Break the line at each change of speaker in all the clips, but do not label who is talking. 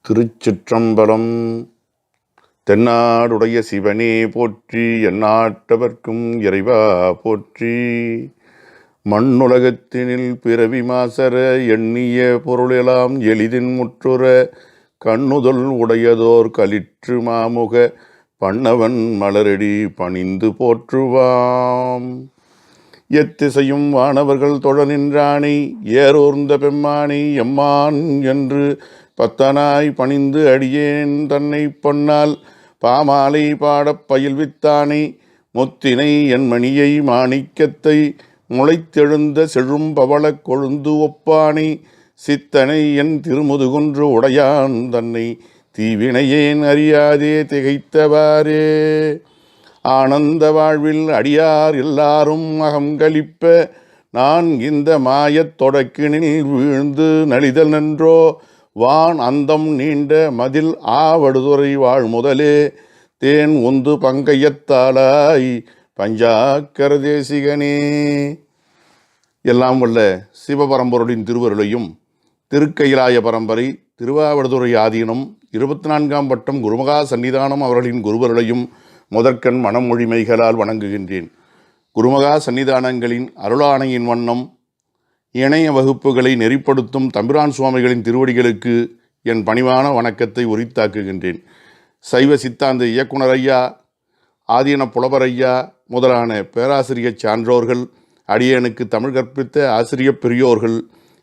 திருச்சிற்றம்பலம். தென்னாடுடைய சிவனே போற்றி, எந்நாட்டவர்க்கும் இறைவா போற்றி. மண்ணுலகத்தினில் பிறவி மாசர எண்ணிய பொருளெல்லாம் எளிதின் முற்றுற கண்ணுதல் உடையதோர் களிற்று மாமுக பண்ணவன் மலரடி பணிந்து போற்றுவாம். எத்திசையும் வானவர்கள் தொழ நின்றானை ஏரோர்ந்த பெம்மானை எம்மான் என்று பத்தனாய் பணிந்து அடியேன் தன்னை பொன்னால் பாமாலை பாடப் பயில்வித்தானை முத்தினை என் மணியை மாணிக்கத்தை முளைத்தெழுந்த செழும் பவளக் கொழுந்து ஒப்பானை சித்தனை என் திருமுதுகுன்று உடையான் தன்னை தீவினையேன் அறியாதே திகைத்தவாறே. ஆனந்த வாழ்வில் அடியார் எல்லாரும் அகங்களிப்ப நான் இந்த மாயத் தொடக்கினில் வீழ்ந்து நலிதல் நன்றோ வான் அந்தம் நீண்ட மதில் ஆவடுதுறை வாழ் முதலே தேன் உந்து பங்கையத்தாளாய் பஞ்சாக்கர தேசிகனே. எல்லாம் வல்ல சிவபரம்பொருளின் திருவருளையும் திருக்கயிலாய பரம்பரை திருவாவடுதுறை ஆதீனம் 24ஆம் வட்டம் குருமகா சன்னிதானம் அவர்களின் குருவருளையும் முதற்கண் மனமொழிமைகளால் வணங்குகின்றேன். குருமகா சன்னிதானங்களின் அருளாணையின் வண்ணம் இணைய வகுப்புகளை நெறிப்படுத்தும் தம்பிரான் சுவாமிகளின் திருவடிகளுக்கு என் பணிவான வணக்கத்தை உரித்தாக்குகின்றேன். சைவ சித்தாந்த இயக்குனர் ஐயா, ஆதீன புலவர் ஐயா முதலான பேராசிரியர் சான்றோர்கள், அடியனுக்கு தமிழ் கற்பித்த ஆசிரியப் பெரியோர்கள்,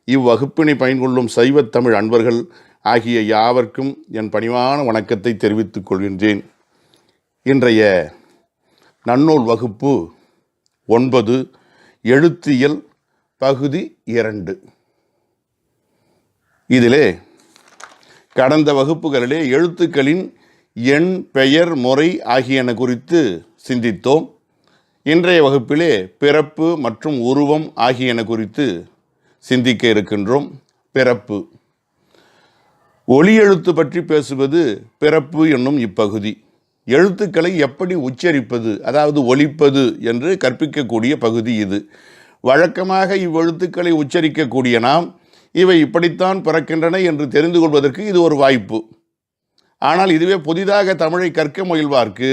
இவ்வகுப்பினை பயன்கொள்ளும் சைவத் தமிழ் அன்பர்கள் ஆகிய யாவர்க்கும் என் பணிவான வணக்கத்தை தெரிவித்துக் கொள்கின்றேன். இன்றைய நன்னூல் வகுப்பு 9 எழுத்தியல் பகுதி 2. இதிலே கடந்த வகுப்புகளிலே எழுத்துக்களின் எண், பெயர், முறை ஆகியன குறித்து சிந்தித்தோம். இன்றைய வகுப்பிலே பிறப்பு மற்றும் உருவம் ஆகியன குறித்து சிந்திக்க இருக்கின்றோம். பிறப்பு, ஒலி எழுத்து பற்றி பேசுவது பிறப்பு என்னும் இப்பகுதி. எழுத்துக்களை எப்படி உச்சரிப்பது, அதாவது ஒலிப்பது என்று கற்பிக்கக்கூடிய பகுதி இது. வழக்கமாக இவ்வெழுத்துக்களை உச்சரிக்கக்கூடிய நாம் இவை இப்படித்தான் பிறக்கின்றன என்று தெரிந்து கொள்வதற்கு இது ஒரு வாய்ப்பு. ஆனால் இதுவே புதிதாக தமிழை கற்க முயல்வார்க்கு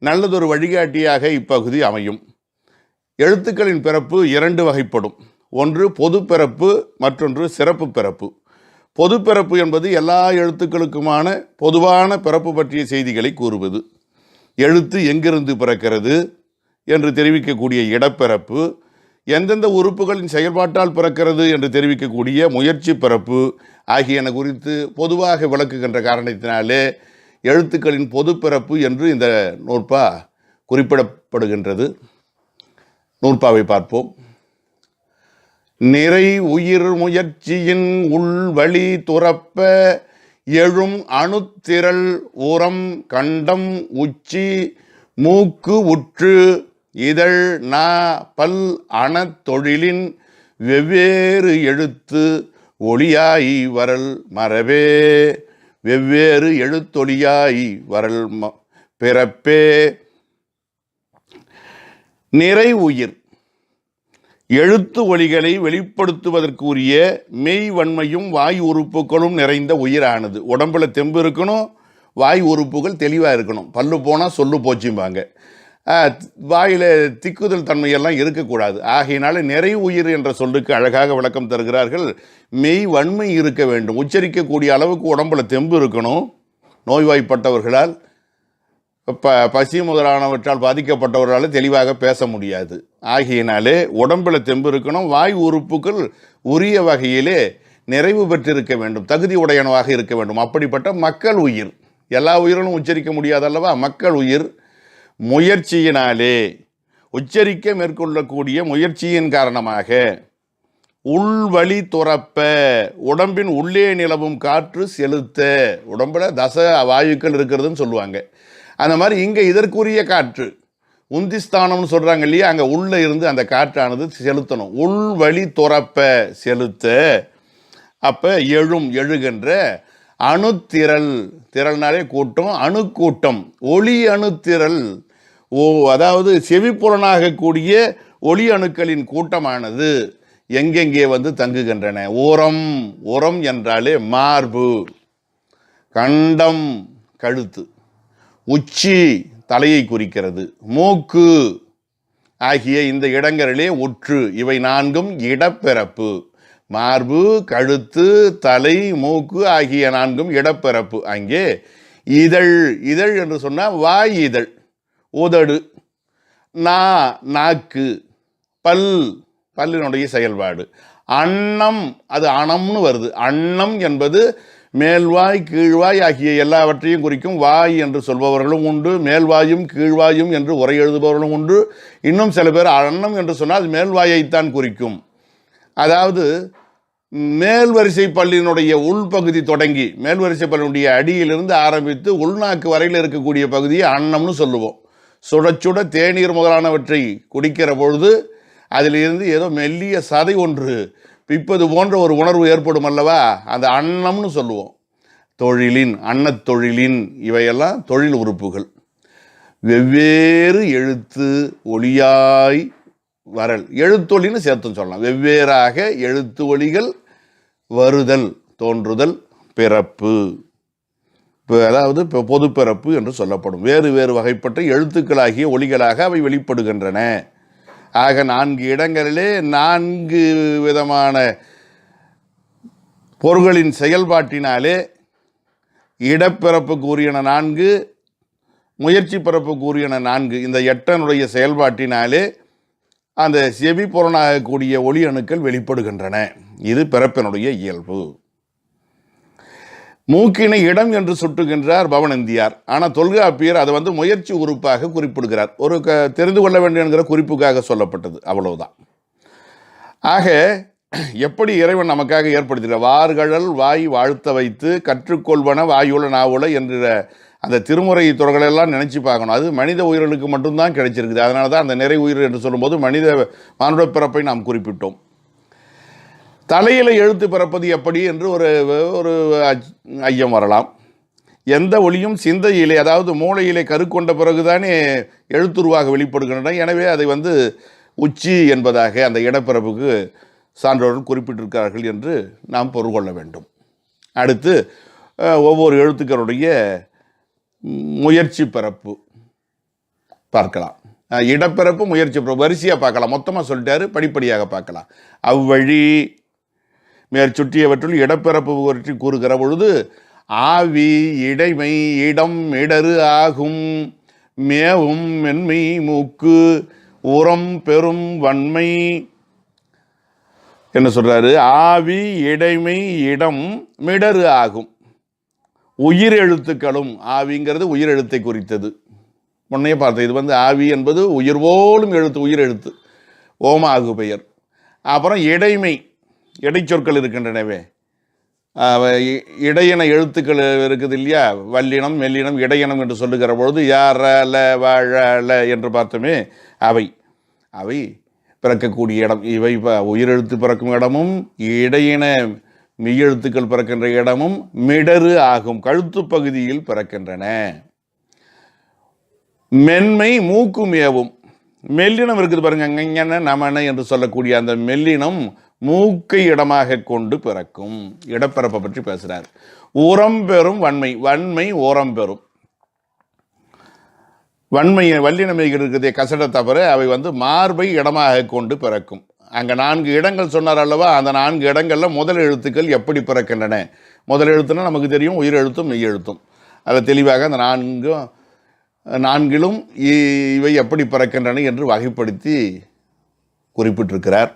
நல்லதொரு வழிகாட்டியாக இப்பகுதி அமையும். எழுத்துக்களின் பிறப்பு 2 வகைப்படும். ஒன்று பொது பிறப்பு, மற்றொன்று சிறப்பு பிறப்பு. பொது பிறப்பு என்பது எல்லா எழுத்துக்களுக்குமான பொதுவான பிறப்பு பற்றிய செய்திகளை கூறுவது. எழுத்து எங்கிருந்து பிறக்கிறது என்று தெரிவிக்கக்கூடிய இடப்பிறப்பு, எந்தெந்த உறுப்புகளின் செயல்பாட்டால் பிறக்கிறது என்று தெரிவிக்கக்கூடிய முயற்சி பிறப்பு ஆகியன குறித்து பொதுவாக விளக்குகின்ற காரணத்தினாலே எழுத்துக்களின் பொது பிறப்பு என்று இந்த நூற்பா குறிப்பிடப்படுகின்றது. நூற்பாவை பார்ப்போம். நிறை உயிர் முயற்சியின் உள்வழி துறப்ப எழும் அணுத்திரள் உரம் கண்டம் உச்சி மூக்கு உற்று இதழ் நா பல் அணத்தொழிலின் வெவ்வேறு எழுத்து ஒளியாய் வரல் மரபே. வெவ்வேறு எழுத்தொளியாய் வரல் பிறப்பே. நிறை உயிர் எழுத்து ஒலிகளை வெளிப்படுத்துவதற்குரிய மெய் வன்மையும் வாய் உறுப்புகளும் நிறைந்த உயிரானது. உடம்புல தெம்பு இருக்கணும், வாய் உறுப்புகள் தெளிவாக இருக்கணும். பல்லு போனால் சொல்லு போச்சும்பாங்க. வாயில் திக்குதல் தன்மையெல்லாம் இருக்கக்கூடாது. ஆகையினால நிறை உயிர் என்ற சொல்லுக்கு அழகாக விளக்கம் தருகிறார்கள். மெய் வன்மை இருக்க வேண்டும், உச்சரிக்கக்கூடிய அளவுக்கு உடம்புல தெம்பு இருக்கணும். நோய்வாய்ப்பட்டவர்களால் பசி முதலானவற்றால் பாதிக்கப்பட்டவர்களால் தெளிவாக பேச முடியாது. ஆகையினாலே உடம்பில் தெம்பு இருக்கணும், வாய் உறுப்புகள் உரிய வகையிலே நிறைவு பெற்றிருக்க வேண்டும், தகுதி உடையனவாக இருக்க வேண்டும். அப்படிப்பட்ட மக்கள் உயிர், எல்லா உயிரிலும் உச்சரிக்க முடியாதல்லவா, மக்கள் உயிர் முயற்சியினாலே உச்சரிக்க மேற்கொள்ளக்கூடிய முயற்சியின் காரணமாக உள்வழி துறப்ப உடம்பின் உள்ளே நிலவும் காற்று செலுத்த, உடம்புல தச வாயுக்கள் இருக்கிறதுன்னு சொல்லுவாங்க. அந்த மாதிரி இங்கே இதற்குரிய காற்று உந்திஸ்தானம்னு சொல்கிறாங்க இல்லையா, அங்கே உள்ளே இருந்து அந்த காற்றானது செலுத்தணும். உள்வழி துறப்ப செலுத்த. அப்போ எழுகின்ற அணுத்திரள், திரள்னாலே கூட்டம், அணுக்கூட்டம், ஒளி அணுத்திரள், அதாவது செவிப்புலனாகக்கூடிய ஒளி அணுக்களின் கூட்டமானது எங்கெங்கே வந்து தங்குகின்றன. உரம், உரம் என்றாலே மார்பு, கண்டம் கழுத்து, உச்சி தலையை குறிக்கிறது, மூக்கு ஆகிய இந்த இடங்களிலே உற்று, இவை நான்கும் இடப்பிறப்பு. மார்பு, கழுத்து, தலை, மூக்கு ஆகிய நான்கும் இடப்பிறப்பு. அங்கே இதழ், இதழ் என்று சொன்னால் வாய் இதழ், உதடு, நாக்கு, பல்லினுடைய செயல்பாடு. அன்னம், அது அணம்னு வருது. அன்னம் என்பது மேல்வாய் கீழ்வாய் ஆகிய எல்லாவற்றையும் குறிக்கும். வாய் என்று சொல்பவர்களும் உண்டு, மேல்வாயும் கீழ்வாயும் என்று உரை எழுதுபவர்களும் உண்டு. இன்னும் சில பேர் அன்னம் என்று சொன்னால் அது மேல்வாயைத்தான் குறிக்கும். அதாவது மேல்வரிசை பல்லினுடைய உள்பகுதி தொடங்கி மேல்வரிசை பல்லினுடைய அடியிலிருந்து ஆரம்பித்து உள்நாக்கு வரையில் இருக்கக்கூடிய பகுதியை அன்னம்னு சொல்லுவோம். சுட சுட தேநீர் முதலானவற்றை குடிக்கிற பொழுது அதிலிருந்து ஏதோ மெல்லிய சதை ஒன்று பிப்பது போன்ற ஒரு உணர்வு ஏற்படும் அல்லவா, அந்த அன்னம்னு சொல்லுவோம். தொழிலின், அன்னத்தொழிலின், இவையெல்லாம் தொழில் உறுப்புகள். வெவ்வேறு எழுத்து ஒளியாய் வரல், எழுத்தொழின்னு சேர்த்து சொல்லலாம். வெவ்வேறாக எழுத்து ஒளிகள் வருதல், தோன்றுதல், பிறப்பு, அதாவது பொதுப்பிறப்பு என்று சொல்லப்படும். வேறு வேறு வகைப்பட்ட எழுத்துக்களாகிய ஒளிகளாக அவை வெளிப்படுகின்றன. ஆக 4 இடங்களிலே 4 விதமான பொருள்களின் செயல்பாட்டினாலே இடப்பிறப்பு கூறியன 4, முயற்சி பிறப்பு கூறியன 4, இந்த 8னுடைய செயல்பாட்டினாலே அந்த செவி புலனாகக்கூடிய ஒளி அணுக்கள் வெளிப்படுகின்றன. இது பிறப்பினுடைய இயல்பு. மூக்கினை இடம் என்று சுட்டுகின்றார் பவனந்தியார். ஆனால் தொல்காப்பியர் அதை முயற்சி உறுப்பாக குறிப்பிடுகிறார். ஒரு தெரிந்து கொள்ள வேண்டும் என்கிற குறிப்புக்காக சொல்லப்பட்டது, அவ்வளவுதான். ஆக எப்படி இறைவன் நமக்காக ஏற்படுத்துகிறார்? வார்கழல் வாய் வாழ்த்த வைத்து கற்றுக்கொள்வன வாயுல நாவுல என்ற அந்த திருமுறை தொடர்களெல்லாம் நினைச்சு பார்க்கணும். அது மனித உயிர்களுக்கு மட்டும்தான் கிடைச்சிருக்குது. அதனால தான் அந்த நிறை உயிர் என்று சொல்லும்போது மானுட பிறப்பை நாம் குறிப்பிட்டோம். தலையில் எழுத்து பிறப்பது எப்படி என்று ஒரு ஐயம் வரலாம். எந்த ஒளியும் சிந்தையிலே, அதாவது மூளையிலே கருக்கொண்ட பிறகுதானே எழுத்துருவாக வெளிப்படுகின்றன. எனவே அதை உச்சி என்பதாக அந்த இடப்பிறப்புக்கு சான்றோர்கள் குறிப்பிட்டிருக்கிறார்கள் என்று நாம் பொருள் கொள்ள வேண்டும். அடுத்து ஒவ்வொரு எழுத்துக்களுடைய முயற்சி பிறப்பு பார்க்கலாம். இடப்பிறப்பு, முயற்சி பிறப்பு வரிசையாக பார்க்கலாம். மொத்தமாக சொல்லிட்டாரு, படிப்படியாக பார்க்கலாம். அவ்வழி மேற்சுற்றியவற்றுள் இடப்பிறப்பு பற்றி கூறுகிற பொழுது ஆவி, இடைமை, இடம், இடரு ஆகும், மேவும், மென்மை, மூக்கு, உரம், பெரும், வன்மை என்ன சொல்றாரு? ஆவி, இடைமை, இடம், மிடரு ஆகும். உயிர் எழுத்துக்களும், ஆவிங்கிறது உயிர் எழுத்தை குறித்தது. முன்னையே பார்த்தது. இது ஆவி என்பது உயிர் போலும் எழுத்து, உயிர் எழுத்து, ஓமாகு பெயர். அப்புறம் இடைமை, இடைச்சொற்கள் இருக்கின்றனவே, இடையின எழுத்துக்கள் இருக்குது இல்லையா, வல்லினம், மெல்லினம், இடையினம் என்று சொல்லுகிற பொழுது யார, ல, வாழ என்று பார்த்தோமே, அவை பிறக்கக்கூடிய இடம். இவை உயிரெழுத்து பிறக்கும் இடமும் இடையின மெய்யெழுத்துக்கள் பிறக்கின்ற இடமும் மிடரு ஆகும், கழுத்து பகுதியில் பிறக்கின்றன. மென்மை, மூக்கு மேவும். மெல்லினம் இருக்குது பாருங்க, ஞன நமன என்று சொல்லக்கூடிய அந்த மெல்லினம் மூக்கை இடமாக கொண்டு பிறக்கும். இடப்பிறப்பை பற்றி பேசுகிறார். உரம் பெறும் வன்மை, வன்மை ஓரம் பெறும். வன்மையை வல்லினமைகள் இருக்குதே கசட தவிர அவை மார்பை இடமாக கொண்டு பிறக்கும். அங்கே 4 இடங்கள் சொன்னார் அல்லவா, அந்த 4 இடங்களில் முதல் எழுத்துக்கள் எப்படி பிறக்கின்றன? முதல் எழுத்துனா நமக்கு தெரியும், உயிர் எழுத்தும் மெய் எழுத்தும். அதை தெளிவாக அந்த 4லும் இவை எப்படி பிறக்கின்றன என்று வகைப்படுத்தி குறிப்பிட்டிருக்கிறார்.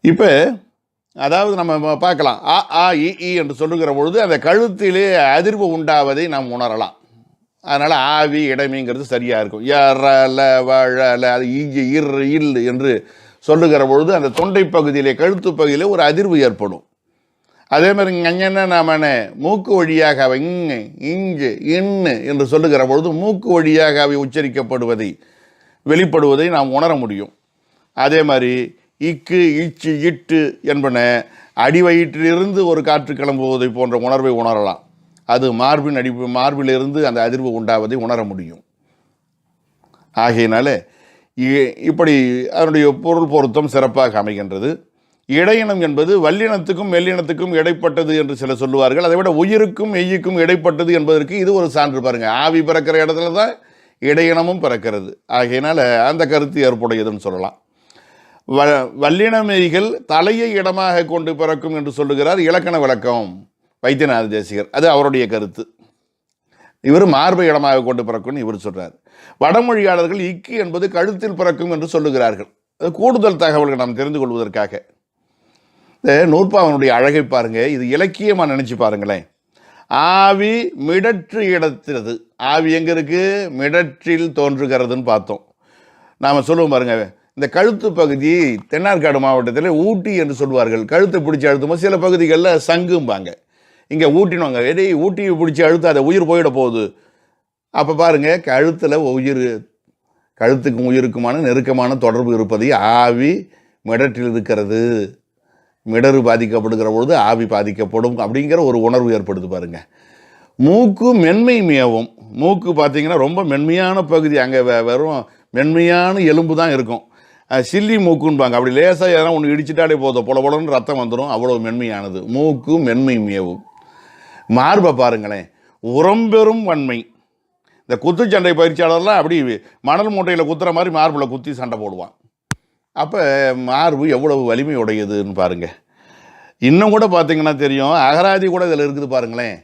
இப்போ அதாவது நம்ம பார்க்கலாம், அ, ஆ, இ என்று சொல்லுகிற பொழுது அந்த கழுத்திலே அதிர்வு உண்டாவதை நாம் உணரலாம். அதனால் ஆவி, இடைமைங்கிறது சரியாக இருக்கும். யரல, வழல, அது இர், இல் என்று சொல்லுகிற பொழுது அந்த தொண்டை பகுதியிலே, கழுத்து பகுதியிலே ஒரு அதிர்வு ஏற்படும். அதே மாதிரி ஞன நமன மூக்கு வழியாக அவை இங்கு, இன்னு என்று சொல்லுகிற பொழுது மூக்கு வழியாக அவை உச்சரிக்கப்படுவதை, வெளிப்படுவதை நாம் உணர முடியும். அதே மாதிரி இக்கு, இச்சு, இட்டு என்பன அடிவயிற்றிலிருந்து ஒரு காற்று கிளம்புவதை போன்ற உணர்வை உணரலாம். அது மார்பிலிருந்து அந்த அதிர்வு உண்டாவதை உணர முடியும். ஆகையினால இப்படி அதனுடைய பொருள் பொருத்தம் சிறப்பாக அமைகின்றது. இடையினம் என்பது வல்லினத்துக்கும் மெல்லினத்துக்கும் இடைப்பட்டது என்று சிலர் சொல்லுவார்கள். அதை விட உயிருக்கும் மெய்யுக்கும் இடைப்பட்டது என்பதற்கு இது ஒரு சான்று பாருங்க. ஆவி பிறக்கிற இடத்துல தான் இடையினமும் பிறக்கிறது. ஆகையினால அந்த கருத்து ஏற்புடையதுன்னு சொல்லலாம். வல்லினமெய்கள் தலையை இடமாக கொண்டு பிறக்கும் என்று சொல்லுகிறார் இலக்கண விளக்கம் வைத்தியநாத தேசிகர். அது அவருடைய கருத்து. இவர் மார்பை இடமாக கொண்டு பிறக்கும்னு இவர் சொல்றார். வடமொழியாளர்கள் இக்கு என்பது கழுத்தில் பிறக்கும் என்று சொல்லுகிறார்கள். அது கூடுதல் தகவல்கள் நாம் தெரிந்து கொள்வதற்காக. இந்த நூற்பாவனுடைய அழகை பாருங்க. இது இலக்கியமா நினைச்சு பாருங்களேன். ஆவி மிடற்று இடத்திறது. ஆவி எங்க இருக்கு? மிடற்றில் தோன்றுகிறதுன்னு பார்த்தோம். நாம சொல்லுவோம் பாருங்க, இந்த கழுத்து பகுதி தென்னார்காடு மாவட்டத்தில் ஊட்டி என்று சொல்வார்கள். கழுத்தை பிடிச்சி அழுத்தும் சில பகுதிகளில் சங்கும்பாங்க. இங்கே ஊட்டினவங்க எடை ஊட்டியை பிடிச்சி அழுத்தாத உயிர் போயிட போகுது. அப்போ பாருங்க, கழுத்தில் உயிர், கழுத்துக்கும் உயிருக்குமான நெருக்கமான தொடர்பு இருப்பதை ஆவி மிடற்றில் இருக்கிறது. மிடறு பாதிக்கப்படுகிற பொழுது ஆவி பாதிக்கப்படும் அப்படிங்கிற ஒரு உணர்வு ஏற்படுது பாருங்க. மூக்கு மென்மை மேவும். மூக்கு பார்த்தீங்கன்னா ரொம்ப மென்மையான பகுதி. அங்கே வெறும் மென்மையான எலும்பு தான் இருக்கும். சில்லி மூக்குன்பாங்க. அப்படி லேசாக எதனா ஒன்று இடிச்சிட்டாலே போதும், பொல பொலன்னு ரத்தம் வந்துடும். அவ்வளோ மென்மையானது. மூக்கு மென்மை மேவும். மார்பை பாருங்களேன், உரம்பெரும் வன்மை. இந்த குத்துச்சண்டை பயிற்சியாளர்லாம் அப்படி மணல் மூட்டையில் குத்துற மாதிரி மார்பில் குத்தி சண்டை போடுவான். அப்போ மார்பு எவ்வளவு வலிமை உடையதுன்னு பாருங்கள். இன்னும் கூட பார்த்தீங்கன்னா தெரியும், அகராதி கூட இதில் இருக்குது பாருங்களேன்.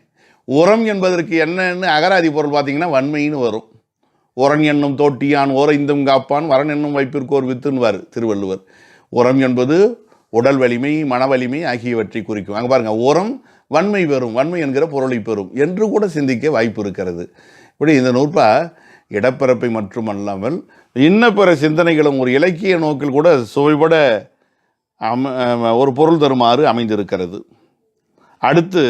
உரம் என்பதற்கு என்னன்னு அகராதி பொருள் பார்த்தீங்கன்னா வன்மைன்னு வரும். உரன் என்னும் தோட்டியான் ஓரைந்தும் காப்பான் வரன் என்னும் வைப்பிற்கோர் வித்துன்னுவார் திருவள்ளுவர். உரம் என்பது உடல் வலிமை, மன வலிமை ஆகியவற்றை குறிக்கும். அங்கே பாருங்கள், உரம் வன்மை பெறும், வன்மை என்கிற பொருளை பெறும் என்று கூட சிந்திக்க வாய்ப்பு இருக்கிறது. இப்படி இந்த நூற்பா இடப்பிறப்பை மட்டுமல்லாமல் இன்ன பிற சிந்தனைகளும் ஒரு இலக்கிய நோக்கில் கூட சுவைபட ஒரு பொருள் தருமாறு அமைந்திருக்கிறது. அடுத்து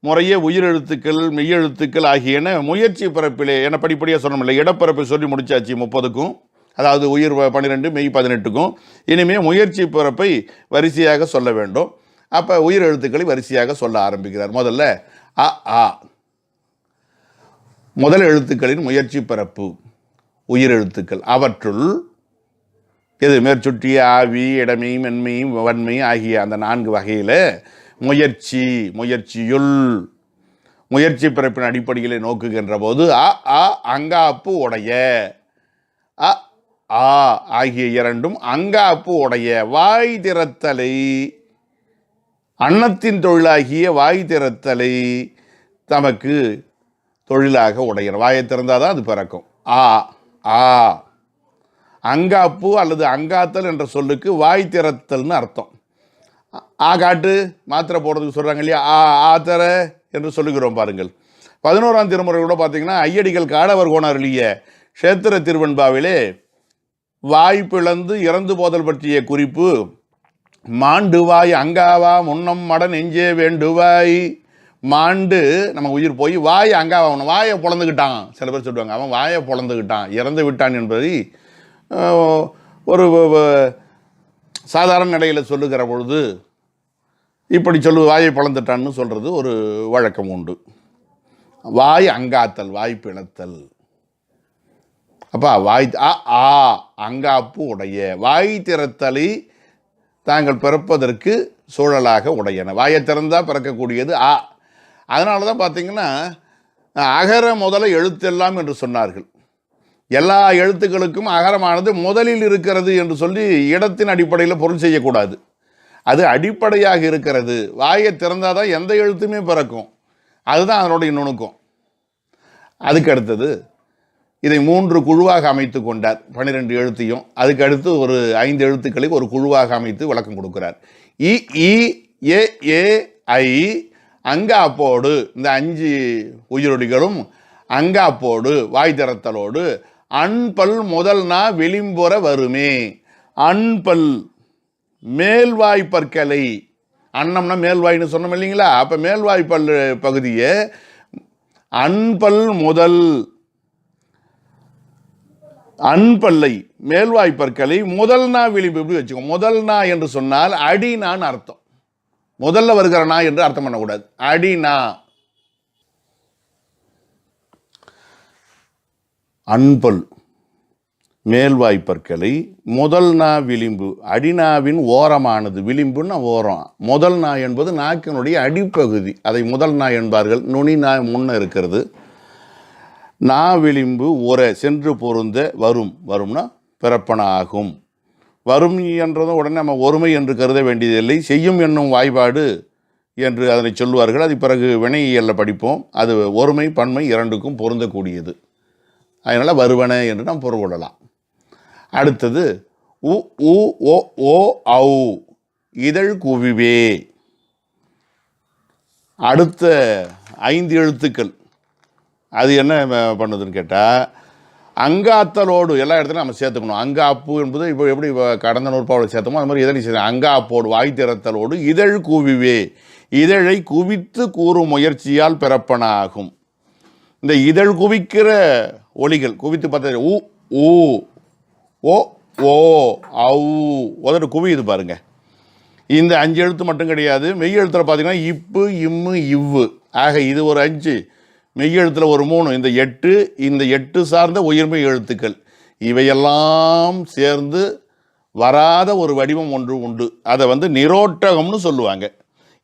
முறையே உயிரெழுத்துக்கள் மெய்யெழுத்துக்கள் ஆகியன முயற்சி பிறப்பிலே என படிப்படியாக சொன்னோம்ல. இடப்பிறப்பை சொல்லி முடிச்சாச்சு 30க்கும், அதாவது உயிர் 12 மெய் 18க்கும். இனிமேல் முயற்சி பிறப்பை வரிசையாக சொல்ல வேண்டும். அப்போ உயிர் எழுத்துக்களை வரிசையாக சொல்ல ஆரம்பிக்கிறார். முதல்ல அ ஆ, முதல் எழுத்துக்களின் முயற்சி பிறப்பு உயிரெழுத்துக்கள். அவற்றுள் எது மேற்சுற்றிய ஆவி, இடமை, மென்மை, வன்மை ஆகிய அந்த 4 வகையில் முயற்சியுள் முயற்சி பிறப்பின் அடிப்படையில் நோக்குகின்ற போது அ ஆ அங்காப்பு உடைய, அ ஆ ஆகிய இரண்டும் அங்காப்பு உடைய வாய் திறத்தலை, அன்னத்தின் தொழிலாகிய வாய் திறத்தலை தமக்கு தொழிலாக உடையன. வாயை திறந்தாதான் அது பிறக்கும். ஆ ஆ அங்காப்பு அல்லது அங்காத்தல் என்ற சொல்லுக்கு வாய் திறத்தல்னு அர்த்தம். ஆ காட்டு மாத்திரை போடுறதுக்கு சொல்கிறாங்க இல்லையா, ஆ ஆத்தர என்று சொல்லுகிறோம் பாருங்கள். 11ஆம் திருமுறை கூட பார்த்தீங்கன்னா ஐயடிகள் காடவர் கோணருளிய க்ஷேத்திர திருவெண்பாவிலே வாய் பிளந்து இறந்து போதல் பற்றிய குறிப்பு, மாண்டுவாய் அங்காவா முன்னம் மட நெஞ்சே வேண்டுவாய். மாண்டு நம்ம உயிர் போய் வாய் அங்காவா, வாயை பொழந்துக்கிட்டான். சில பேர் சொல்லுவாங்க அவன் வாயை பொழந்துக்கிட்டான், இறந்து விட்டான் என்பதை ஒரு சாதாரண நிலையில் சொல்லுகிற பொழுது இப்படி வாயை பொழந்துட்டான்னு சொல்கிறது ஒரு வழக்கம் உண்டு. வாய் அங்காத்தல், வாய் பிளத்தல். அப்பா வாய் ஆ அங்காப்பு உடைய, வாய் திறத்தலை தாங்கள் பிறப்பதற்கு சூழலாக உடையன. வாயை திறந்தால் பிறக்கக்கூடியது ஆ. அதனால தான் பார்த்தீங்கன்னா அகர முதல எழுத்தெல்லாம் என்று சொன்னார்கள். எல்லா எழுத்துக்களுக்கும் அகரமானது முதலில் இருக்கிறது என்று சொல்லி இடத்தின் அடிப்படையில் பொருள் செய்யக்கூடாது. அது அடிப்படையாக இருக்கிறது. வாயை திறந்தால் தான் எந்த எழுத்துமே பிறக்கும். அதுதான் அதனுடைய நுணுக்கம். அதுக்கு அடுத்தது இதை 3 குழுவாக அமைத்து கொண்டார், 12 எழுத்தையும். அதுக்கு அடுத்து ஒரு 5 எழுத்துக்களை ஒரு குழுவாக அமைத்து விளக்கம் கொடுக்கிறார். இ இ ஏ ஏ ஐ அங்காப்போடு, இந்த 5 உயிரொலிகளும் அங்காப்போடு வாய் திறத்தலோடு அன்பல் முதல் நா வெளிம்புற வருமே. அன்பல் மேல்வாய்ப்பற்களை, அன்னம்னா மேல்வாய்னு சொன்னோம் இல்லைங்களா, அப்போ மேல்வாய்ப்பல் பகுதியை அன்பல் முதல், அன்பல்லை மேல்வாய்ப்பற்களை முதல் நா விளிம்பு எப்படி வச்சுக்கோ. முதல் நா என்று சொன்னால் அடினான்னு அர்த்தம். முதல்ல வருகிற நா என்று அர்த்தம் பண்ணக்கூடாது. அடினா. அன்பல் மேல்வாய்ப்பற்களை முதல் நா விளிம்பு அடிநாவின் ஓரமானது, விளிம்புன்னா ஓரம். முதல் நா என்பது நாக்கினுடைய அடிப்பகுதி, அதை முதல் நா என்பார்கள். நுனி நா முன்ன இருக்கிறது. நா விளிம்பு உர சென்று பொருந்த வரும், வரும்னா பிறப்பன ஆகும். வரும் என்றதும் உடனே நம்ம ஒருமை என்று கருத வேண்டியதில்லை. செய்யும் என்னும் வாய்பாடு என்று அதனை சொல்லுவார்கள். அது பிறகு வினையியலில் படிப்போம். அது ஒருமை பன்மை இரண்டுக்கும் பொருந்தக்கூடியது. அதனால் வருவன என்று நாம் பொருள் கொள்ளலாம். அடுத்தது உ உ ஓ ஓ ஔ இதழ் குவிவே. அடுத்த 5 எழுத்துக்கள் அது என்ன பண்ணுதுன்னு கேட்டால், அங்காத்தலோடு எல்லா இடத்துலையும் நம்ம சேர்த்துக்கணும். அங்காப்பு என்பது இப்போ எப்படி கடந்த நூற்பாவில் சேர்த்தோமோ அது மாதிரி இதழை சேர்த்து அங்காப்போடு வாய் திறத்தலோடு இதழ் குவிவே. இதழை குவித்து கூறும் முயற்சியால் பிறப்பன ஆகும். இந்த இதழ் குவிக்கிற ஒலிகள் குவித்து பார்த்தா உ ஊ ஓ ஓ ஔ உதடு குவியுது பாருங்க. இந்த 5 எழுத்து மட்டும் கிடையாது. மெய் எழுத்தில் பார்த்தீங்கன்னா இப்பு இம்மு இவ்வு. ஆக இது ஒரு 5, மெய் எழுத்தில் ஒரு 3, இந்த 8. இந்த 8 சார்ந்த உயிர்மெய் எழுத்துக்கள் இவையெல்லாம் சேர்ந்து வராத ஒரு வடிவம் ஒன்று உண்டு. அதை நிரோட்டகம்னு சொல்லுவாங்க.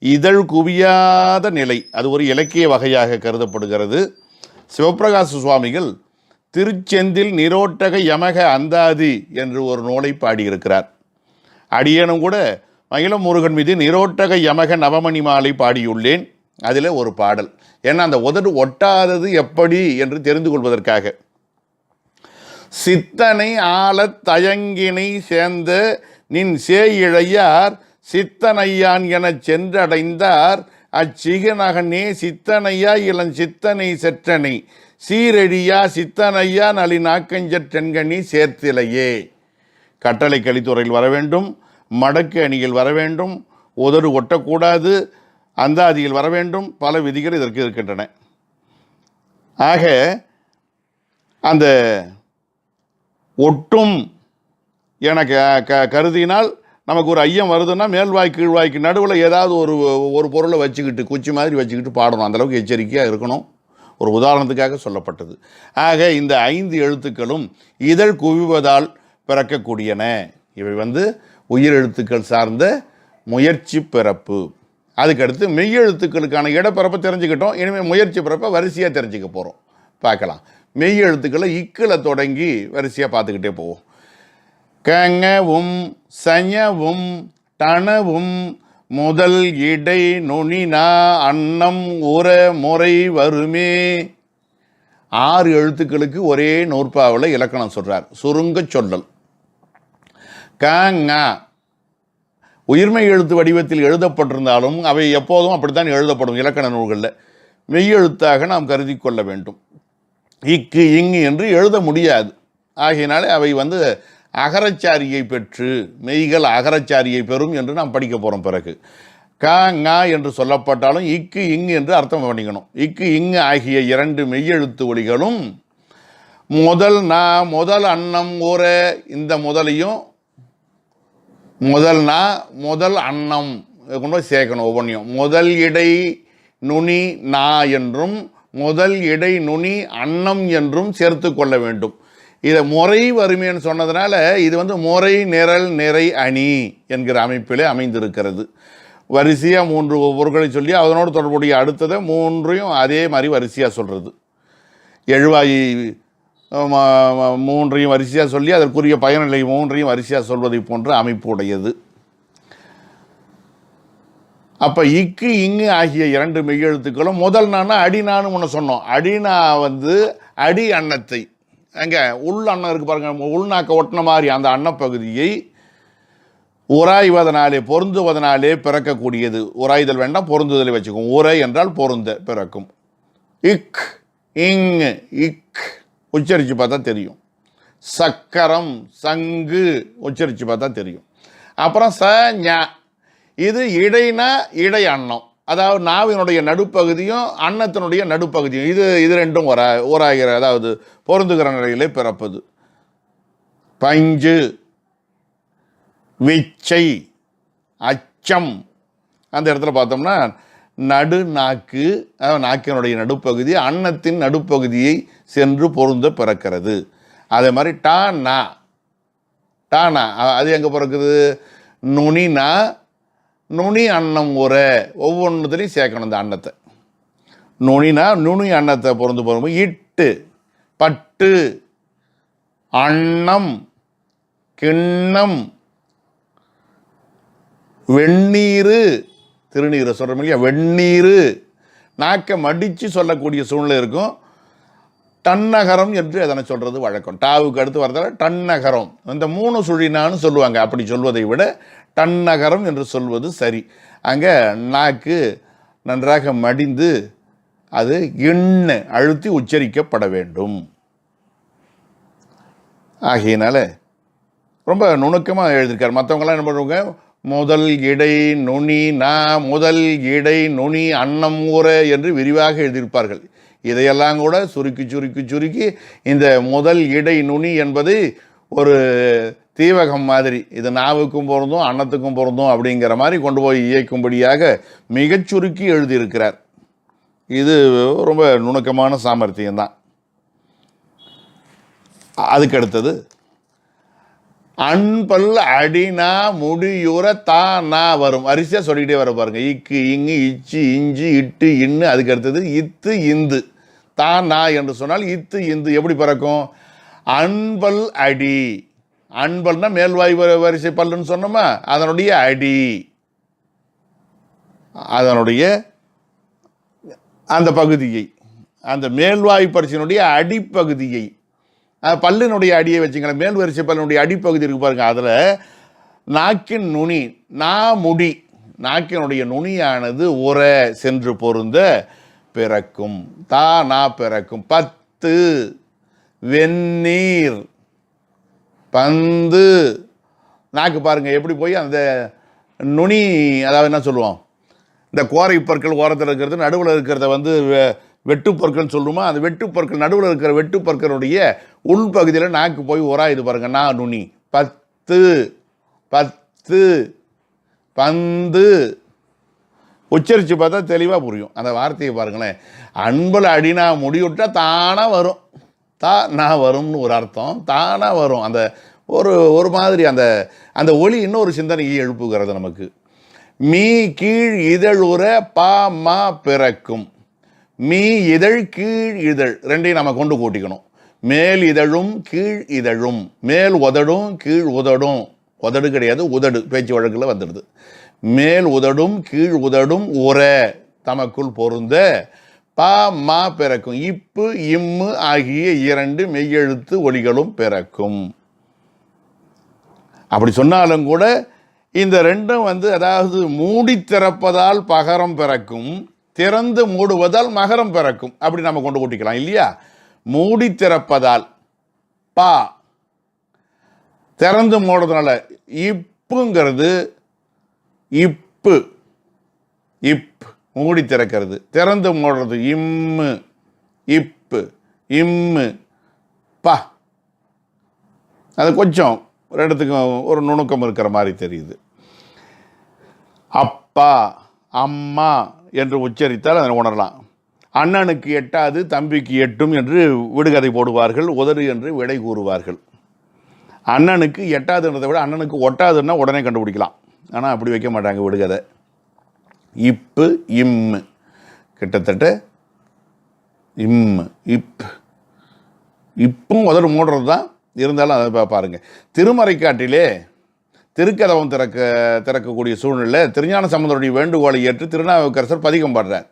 இதழ் குவியாத நிலை, அது ஒரு இலக்கிய வகையாக கருதப்படுகிறது. சிவப்பிரகாச சுவாமிகள் திருச்செந்தில் நிரோட்டக யமக அந்தாதி என்று ஒரு நூலை பாடியிருக்கிறார். அடியேனும் கூட மகிழம் முருகன் மீது நிரோட்டக யமக நவமணி மாலை பாடியுள்ளேன். அதில் ஒரு பாடல், ஏன்னா அந்த உதடு ஒட்டாதது எப்படி என்று தெரிந்து கொள்வதற்காக. சித்தனை ஆளத் தயங்கினை சேர்ந்த நின் சேயிழையார் சித்தனையான் எனச் சென்றடைந்தார் அச்சிகநகனே சித்தனையா இளன் சித்தனை செற்றனை சீரடியா சித்தனையா நளி நாக்கஞ்சற்றெண்கணி சேர்த்திலையே. கட்டளை கலித்துறையில் வர வேண்டும், மடக்கு அணியில் வர வேண்டும், உதடு ஒட்டக்கூடாது, அந்தாதியில் வர வேண்டும். பல விதிகள் இதற்கு இருக்கின்றன. ஆக அந்த ஒட்டும் என கருதினால் நமக்கு ஒரு ஐயம் வருதுன்னா மேல்வாய் கீழ்வாய்க்கு நடுவில் ஏதாவது ஒரு பொருளை வச்சுக்கிட்டு குச்சி மாதிரி வச்சுக்கிட்டு பாடணும். அந்தளவுக்கு எச்சரிக்கையாக இருக்கணும். ஒரு உதாரணத்துக்காக சொல்லப்பட்டது. ஆக இந்த 5 எழுத்துக்களும் இதழ் குவிவதால் பிறக்கக்கூடியன. இவை உயிர் எழுத்துக்கள் சார்ந்த முயற்சி பிறப்பு. அதுக்கடுத்து மெய்யெழுத்துக்களுக்கான இடப்பிறப்பை தெரிஞ்சுக்கிட்டோம். இனிமேல் முயற்சி பிறப்பை வரிசையாக தெரிஞ்சுக்க போகிறோம். பார்க்கலாம். மெய்யெழுத்துக்களை இக்கில் தொடங்கி வரிசையாக பார்த்துக்கிட்டே போவோம். கங்கவும் சஞவும் டனவும் முதல் இடை நுனினா அன்னம் உர முறை வருமே. 6 எழுத்துக்களுக்கு ஒரே நூற்பாவில் இலக்கணம் சொல்கிறார். சுருங்க சொல்லல். கங்க உயிர்மை எழுத்து வடிவத்தில் எழுதப்பட்டிருந்தாலும் அவை எப்போதும் அப்படித்தான் எழுதப்படும் இலக்கண நூல்களில். மெய்யெழுத்தாக நாம் கருதி கொள்ள வேண்டும். இக்கு இங்கு என்று எழுத முடியாது. ஆகையினாலே அவை அகரச்சாரியை பெற்று மெய்கள் அகரச்சாரியை பெறும் என்று நாம் படிக்க போகிறோம். பிறகு க ங என்று சொல்லப்பட்டாலும் இக்கு இங்கு என்று அர்த்தம் பண்ணிக்கணும். இக்கு இங்கு ஆகிய 2 மெய்யெழுத்து ஒலிகளும் முதல் நா முதல் அன்னம் ஊர, இந்த முதலையும் முதல் நா முதல் அன்னம் கொண்டு போய் சேர்க்கணும். ஒவ்வொன்றையும் முதல் இடை நுனி நா என்றும் முதல் இடை நுனி அன்னம் என்றும் சேர்த்து கொள்ள வேண்டும். இதை முறை வறுமைன்னு சொன்னதுனால இது முறை நிரல் நிறை அணி என்கிற அமைப்பிலே அமைந்திருக்கிறது. வரிசையாக 3 பொருட்களை சொல்லி அதனோடு தொடர்புடைய அடுத்ததை 3ஐயும் அதே மாதிரி வரிசையாக சொல்கிறது. எழுவாய் 3ஐயும் வரிசையாக சொல்லி அதற்குரிய பயனிலை 3ஐயும் வரிசையாக சொல்வதை போன்ற அமைப்பு உடையது. அப்போ இக்கு இங்கு ஆகிய 2 மெய்யெழுத்துக்களும் முதல் நானா அடிநான்னு ஒன்று சொன்னோம். அடினா அடி அன்னத்தை, அங்கே உள் அன்னம் இருக்குது பாருங்கள், உள்நாக்க ஒட்டின மாதிரி அந்த அன்னப்பகுதியை உராய்வதனாலே பொருந்துவதனாலே பிறக்கக்கூடியது. உராய்தல் வேண்டாம், பொருந்துதலை வச்சுக்கும். உரை என்றால் பொருந்த பிறக்கும். இக் இங் இக் உச்சரித்து பார்த்தா தெரியும். சக்கரம் சங்கு உச்சரித்து பார்த்தா தெரியும். அப்புறம் ச ஞ, இது இடைனா இடை அன்னம், அதாவது நாவினுடைய நடுப்பகுதியும் அன்னத்தினுடைய நடுப்பகுதியும் இது ரெண்டும் ஓராகிற, அதாவது பொருந்துகிற நிலையிலே பிறப்பது. பஞ்சு விச்சை அச்சம், அந்த இடத்துல பார்த்தோம்னா நடு நாக்கு, நாக்கினுடைய நடுப்பகுதி அன்னத்தின் நடுப்பகுதியை சென்று பொருந்த பிறக்கிறது. அதே மாதிரி டா நா, டானா அது எங்கே பிறக்குது? நுனினா, நுனி அன்னம் உரை, ஒவ்வொன்றுத்துலையும் சேர்க்கணும் இந்த அன்னத்தை. நுனினா நுனி அன்னத்தை பொருந்து போகும்போது இட்டு, பட்டு, அன்னம், கிண்ணம், வெந்நீர், திருநீரை சொல்கிற மாதிரி வெந்நீர், நாக்கை மடித்து சொல்லக்கூடிய சூழ்நிலை இருக்கும். டன்னகரம் என்று அதனை சொல்கிறது வழக்கம். டாவுக்கு அடுத்து வரதால டன்னகரம், இந்த 3 சுழினான்னு சொல்லுவாங்க. அப்படி சொல்வதை விட டன்னகரம் என்று சொல்வது சரி. அங்கே நாக்கு நன்றாக மடிந்து அது எண்ண அழுத்தி உச்சரிக்கப்பட வேண்டும். ஆகையினால ரொம்ப நுணுக்கமாக எழுதியிருக்கார். மற்றவங்களாம் என்ன பண்ணுவாங்க, முதல் இடை நுனி நா, முதல் இடை நுனி அன்னம் ஊரை என்று விரிவாக எழுதியிருப்பார்கள். இதையெல்லாம் கூட சுருக்கி சுருக்கி சுருக்கி இந்த முதல் இடை நுனி என்பது ஒரு தீவகம் மாதிரி, இது நாவுக்கும் பொருந்தும் அன்னத்துக்கும் பொருந்தும் அப்படிங்கிற மாதிரி கொண்டு போய் இயக்கும்படியாக மிகச் சுருக்கி எழுதியிருக்கிறார். இது ரொம்ப நுணுக்கமான சாமர்த்தியம்தான். அதுக்கு அடுத்தது அன்பல் அடினா முடியுற தா நா வரும். வரிசையாக சொல்லிக்கிட்டே வர பாருங்க. இக்கு இங்கு இச்சு இஞ்சி இட்டு இன்னு. அதுக்கு அடுத்தது இத்து இந்து. தா நா என்று சொன்னால் இத்து இந்து எப்படி பிறக்கும்? அன்பல் அடி, அன்பல்னா மேல்வாய் வரிசை பல்லுன்னு சொன்னோமா, அதனுடைய அடி, அதனுடைய அந்த பகுதியை, அந்த மேல்வாய் பரிசையினுடைய அடிப்பகுதியை, பல்லினுடைய அடியை வச்சுங்களேன். மேல் வரிசை பல்லினுடைய அடிப்பகுதி இருக்கு பாருங்க. அதில் நாக்கின் நுனி, நா முடி, நாக்கினுடைய நுனியானது உர சென்று பொருந்த பிறக்கும். தா நா பிறக்கும். பத்து, வெந்நீர், பந்து. நாக்கு பாருங்க எப்படி போய் அந்த நுனி, அதாவது என்ன சொல்லுவோம், இந்த கோரை பற்கள் ஓரத்தில் இருக்கிறது, நடுவில் இருக்கிறத வந்து வெட்டுப்பற்கள்னு சொல்லுமா, அந்த வெட்டுப்பற்கள் நடுவில் இருக்கிற வெட்டுப்பற்களுடைய உள்பகுதியில் நாக்கு போய் உராயுது பாருங்க. நா நுனி. பத்து, பத்து, பந்து. உச்சரித்து பார்த்தா தெளிவாக புரியும் அந்த வார்த்தையை பாருங்களேன். அன்பல் அடினா முடிவிட்டா தானாக வரும். தா நான் வரும்னு ஒரு அர்த்தம், தானாக வரும். அந்த ஒரு மாதிரி அந்த அந்த ஒளி இன்னொரு சிந்தனையை எழுப்புகிறது நமக்கு. மீ கீழ் இதழ் உற பா மா பிறக்கும். மீ இதழ் கீழ் இதழ் ரெண்டையும் நம்ம கொண்டு கூட்டிக்கணும். மேல் இதழும் கீழ் இதழும், மேல் உதடும் கீழ் உதடும், உதடு கிடையாது உதடு பேச்சு வழக்கில் வந்துடுது. மேல் உதடும் கீழ் உதடும் உற தமக்குள் பொருந்த பா மா பிறக்கும். இப்பு இம்மு ஆகிய 2 மெய்யெழுத்து ஒலிகளும் பிறக்கும். அப்படி சொன்னாலும் கூட இந்த ரெண்டும் வந்து, அதாவது மூடி திறப்பதால் பகரம் பிறக்கும், திறந்து மூடுவதால் மகரம் பிறக்கும். அப்படி நம்ம கொண்டு கூட்டிக்கலாம் இல்லையா? மூடி திறப்பதால் பா, திறந்து மூடுறதுனால இப்புங்கிறது இப்பு, இப் மூடி திறக்கிறது, திறந்து மூடுறது இம்மு, இப்பு இம்மு பா. அது கொஞ்சம் ஒரு இடத்துக்கு ஒரு நுணுக்கம் இருக்கிற மாதிரி தெரியுது. அப்பா அம்மா என்று உச்சரித்தால் அதை உணரலாம். அண்ணனுக்கு எட்டாது தம்பிக்கு எட்டும் என்று விடுகதை போடுவார்கள், உதறு என்று விடை கூறுவார்கள். அண்ணனுக்கு எட்டாதுன்றதை விட அண்ணனுக்கு ஒட்டாதுன்னா உடனே கண்டுபிடிக்கலாம். ஆனால் அப்படி வைக்க மாட்டாங்க விடுகதை. இப்பு இம்மு கிட்டத்தட்ட இம்மு இப், இப்பும் உதறு மூடுறது தான். இருந்தாலும் அதை பாருங்கள். திருமறைக்காட்டிலே திருக்கதவம் திறக்கக்கூடிய சூழ்நிலை திருஞான சம்பந்தருடைய வேண்டுகோளை ஏற்று திருநாவுக்கரசர் பதிகம் பாடுறார்.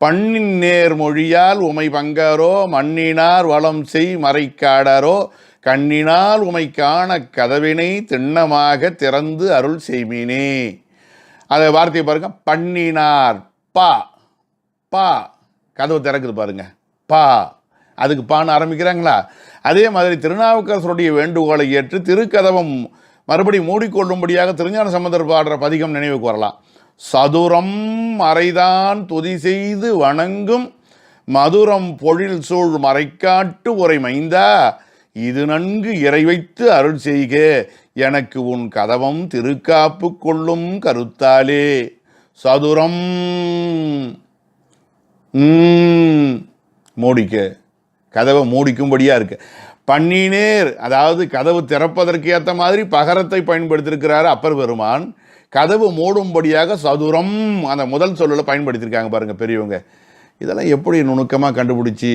பண்ணின் நேர் மொழியால் உமை பங்காரோ, மண்ணினார் வளம் செய் மறைக்காடாரோ, கண்ணினால் உமை காண கதவினை திண்ணமாக திறந்து அருள் செய்மீனே. அதை வார்த்தையை பாருங்க. பண்ணினார் பா, பா கதவு திறக்குது பாருங்க. பா, அதுக்கு பான்னு ஆரம்பிக்கிறாங்களா? அதே மாதிரி திருநாவுக்கரசருடைய வேண்டுகோளை ஏற்று திருக்கதவம் மறுபடி மூடிக்கொள்ளும்படியாக திருஞான சம்பந்தர் பாடுற பதிகம் நினைவுக்கு வரலாம். சதுரம் மறைதான் துதி செய்து வணங்கும் மதுரம் பொழில் சூழ் மறைக்காட்டு உரை மைந்தா, இது நன்கு இறை வைத்து அருள் செய்க, எனக்கு உன் கதவம் திருக்காப்பு கொள்ளும் கருத்தாலே. சதுரம் மூடிக்க, கதவை மூடிக்கும்படியாக இருக்கு. பன்னினேர், அதாவது கதவு திறப்பதற்கு ஏற்ற மாதிரி பகரத்தை பயன்படுத்தியிருக்கிறார் அப்பர் பெருமான். கதவு மூடும்படியாக சதுரம் அந்த முதல் சொல்லில் பயன்படுத்தியிருக்காங்க பாருங்கள் பெரியவங்க. இதெல்லாம் எப்படி நுணுக்கமாக கண்டுபிடிச்சி,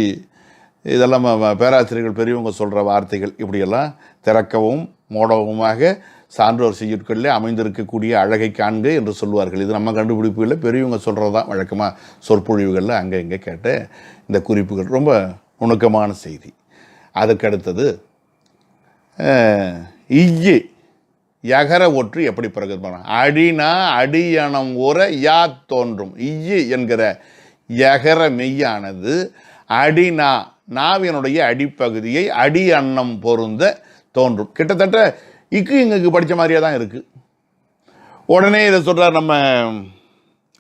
இதெல்லாம் பேராசிரியர்கள் பெரியவங்க சொல்கிற வார்த்தைகள். இப்படியெல்லாம் திறக்கவும் மூடவுமாக சான்றோர் செய்யுட்களில் அமைந்திருக்கக்கூடிய அழகை காண்க என்று சொல்வார்கள். இது நம்ம கண்டுபிடிப்புகளில் பெரியவங்க சொல்கிறது தான் வழக்கமாக சொற்பொழிவுகளில் அங்கே இங்கே கேட்ட இந்த குறிப்புகள். ரொம்ப நுணுக்கமான செய்தி. அதுக்கடுத்தது இய்யு யகர ஒற்று எப்படி பிறகு அடினா அடியணம் உர யா தோன்றும். இய்யு என்கிற யகர மெய்யானது அடினா நாவினுடைய அடிப்பகுதியை அடி அன்னம் பொருந்த தோன்றும். கிட்டத்தட்ட இக்கு இங்குக்கு படித்த மாதிரியே தான் இருக்குது. உடனே இதை சொல்கிறார் நம்ம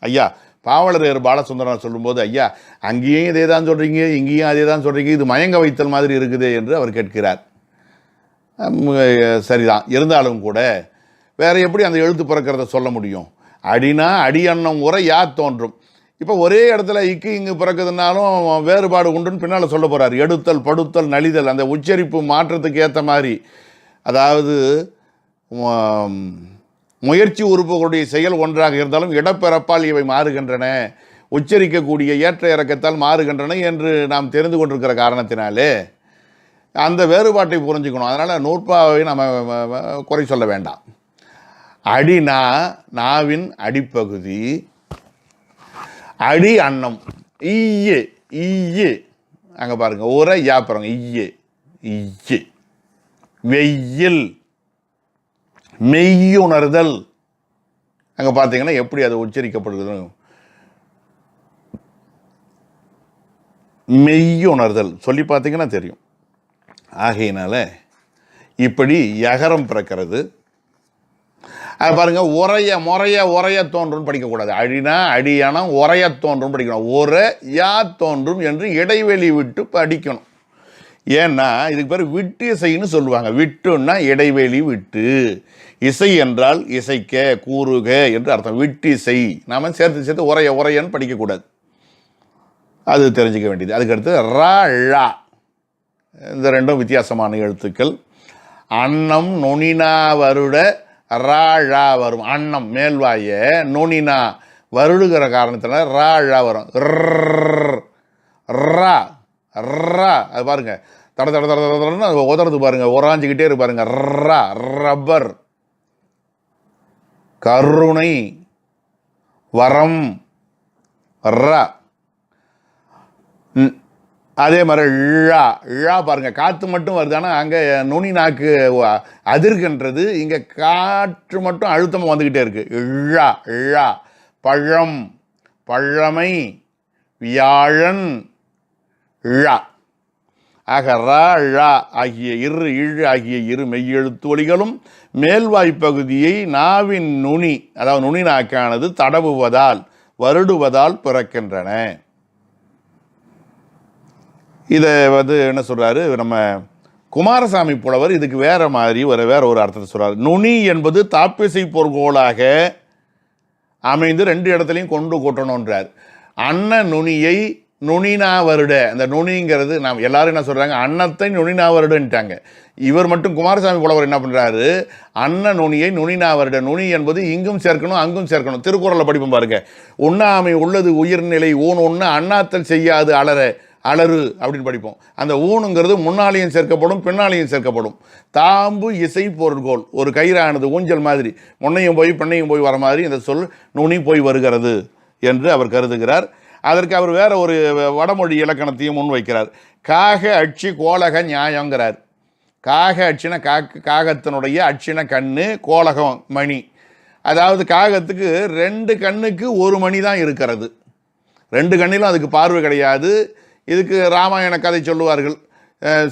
ஐயா பாவலரேர் பாலசுந்தரன் சொல்லும்போது, ஐயா அங்கேயும் இதே தான் சொல்கிறீங்க, இங்கேயும் அதே தான் சொல்கிறீங்க, இது மயங்க வைத்தல் மாதிரி இருக்குது என்று அவர் கேட்கிறார். சரிதான், இருந்தாலும் கூட வேறு எப்படி அந்த எழுத்து பிறக்கிறத சொல்ல முடியும்? அடினா அடி அன்னம் உரை யா தோன்றும். இப்போ ஒரே இடத்துல இக்கு இங்கு பிறக்குதுனாலும் வேறுபாடு உண்டுன்னு பின்னால் சொல்ல போகிறார். எடுத்தல் படுத்தல் நலிதல் அந்த உச்சரிப்பு மாற்றத்துக்கு ஏற்ற மாதிரி, அதாவது முயற்சி உறுப்புகளுடைய செயல் ஒன்றாக இருந்தாலும் இடப்பிறப்பால் இவை மாறுகின்றன, உச்சரிக்கக்கூடிய ஏற்ற இறக்கத்தால் மாறுகின்றன என்று நாம் தெரிந்து கொண்டிருக்கிற காரணத்தினாலே அந்த வேறுபாட்டை புரிஞ்சுக்கணும். அதனால் நூற்பாவை நம்ம குறை சொல்ல வேண்டாம். அடினா நாவின் அடிப்பகுதி, அடி அன்னம் ஈய ஈய அங்கே பாருங்க ஒரே யா பாருங்க ஈய ஈய. வெயில் மெய்யுணர்தல் அங்கே பார்த்தீங்கன்னா எப்படி அது உச்சரிக்கப்படுது, மெய்யுணர்தல் சொல்லி பார்த்தீங்கன்னா தெரியும். ஆகையினால இப்படி யகரம் பிறக்கிறது. அது பாருங்க உரைய முறைய உரைய தோன்றும் படிக்கக்கூடாது. அடினா அடியானா உரைய தோன்றும் படிக்கணும். ஒர யா தோன்றும் என்று இடைவெளி விட்டு படிக்கணும். ஏன்னா இதுக்கு பேர் விட்டு இசைன்னு சொல்லுவாங்க. விட்டுன்னா இடைவெளி விட்டு, இசை என்றால் இசைக்க கூறுக என்று அர்த்தம். விட்டு இசை நாம சேர்த்து சேர்த்து உரைய உரையன்னு படிக்கக்கூடாது. அது தெரிஞ்சுக்க வேண்டியது. அதுக்கடுத்து ரா ழா, இந்த ரெண்டும் வித்தியாசமான எழுத்துக்கள். அன்னம் நுனினா வருட ரா ழா வரும். அன்னம் மேல்வாய, நுனினா வருடுகிற காரணத்தினால ரா ழா வரும். ரா ரா அது பாருங்க தட தட தட தடன்னு உதறது பாருங்க, உராஞ்சிக்கிட்டே இருக்கு பாருங்க. ரா ரப்பர், கருணை, வரம் ரா. அதே மாதிரி ழா ழா பாருங்க காற்று மட்டும் வருது, ஆனால் அங்கே நுனி நாக்கு அதிர்கின்றது, இங்கே காற்று மட்டும் அழுத்தமாக வந்துக்கிட்டே இருக்கு. ழா ழா. பழம் பழமை வியாழன் ழா. ஆக ரா ழா ஆகிய இழு ஆகிய இரு மெய்யெழுத்து ஒலிகளும் மேல்வாய்ப்பகுதியை நாவின் நுனி, அதாவது நுனி நாக்கானது தடவுவதால் வருடுவதால் பிறக்கின்றன. இதை என்ன சொல்கிறாரு நம்ம குமாரசாமி புலவர், இதுக்கு வேற மாதிரி வேற ஒரு அர்த்தத்தை சொல்கிறார். நுனி என்பது தாப்பிசை பொற்கோளாக அமைந்து ரெண்டு இடத்துலையும் கொண்டு கூட்டணுன்றார். அன்ன நுனியை நுனினா வருட, அந்த நுனிங்கிறது நாம் எல்லாரும் என்ன சொல்கிறாங்க, அன்னத்தை நுனினா வருடன்ட்டாங்க. இவர் மட்டும் குமாரசாமி புலவர் என்ன பண்ணுறாரு, அன்ன நுனியை நுனினா வருட. நுனி என்பது இங்கும் சேர்க்கணும் அங்கும் சேர்க்கணும். திருக்குறளை படிப்போம் பாருங்க. உண்ணாமை உள்ளது உயிர்நிலை ஊன் ஒன்று அண்ணாத்தல் செய்யாது அலற அலறு அப்படின்னு படிப்போம். அந்த ஊனுங்கிறது முன்னாலேயும் சேர்க்கப்படும் பின்னாலேயும் சேர்க்கப்படும். தாம்பு இசை பொருள்கோள், ஒரு கயிறானது ஊஞ்சல் மாதிரி முன்னையும் போய் பெண்ணையும் போய் வர மாதிரி இந்த சொல் நுனி போய் வருகிறது என்று அவர் கருதுகிறார். அதற்கு அவர் வேற ஒரு வடமொழி இலக்கணத்தையும் முன்வைக்கிறார். காக அட்சி கோலக நியாயங்கிறார். காக அட்சின காகத்தினுடைய அட்சின கண்ணு, கோலகம் மணி. அதாவது காகத்துக்கு ரெண்டு கண்ணுக்கு ஒரு மணி தான் இருக்கிறது, ரெண்டு கண்ணிலும் அதுக்கு பார்வை கிடையாது. இதுக்கு ராமாயண கதை சொல்லுவார்கள்.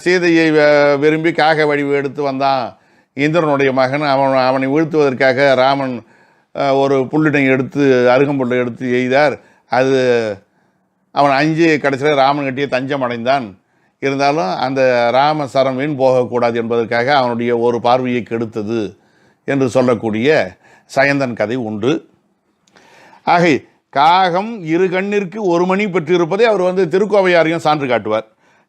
சீதையை விரும்பி காக வடிவு எடுத்து வந்தான் இந்திரனுடைய மகன். அவனை வீழ்த்துவதற்காக ராமன் ஒரு புல்லினை எடுத்து அருகம்புல்லை எடுத்து எய்தார். அது அவன் அஞ்சு கடைசியில் ராமன் கட்டிய தஞ்சம் அடைந்தான். இருந்தாலும் அந்த ராமசரம் வீண் போகக்கூடாது என்பதற்காக அவனுடைய ஒரு பார்வையை கெடுத்தது என்று சொல்லக்கூடிய சயந்தன் கதை உண்டு. ஆகை காகம் இரு கண்ணிற்கு ஒரு மணி பெற்றிருப்பதை அவர் திருக்கோவையாரையும் சான்று காட்டுவார்.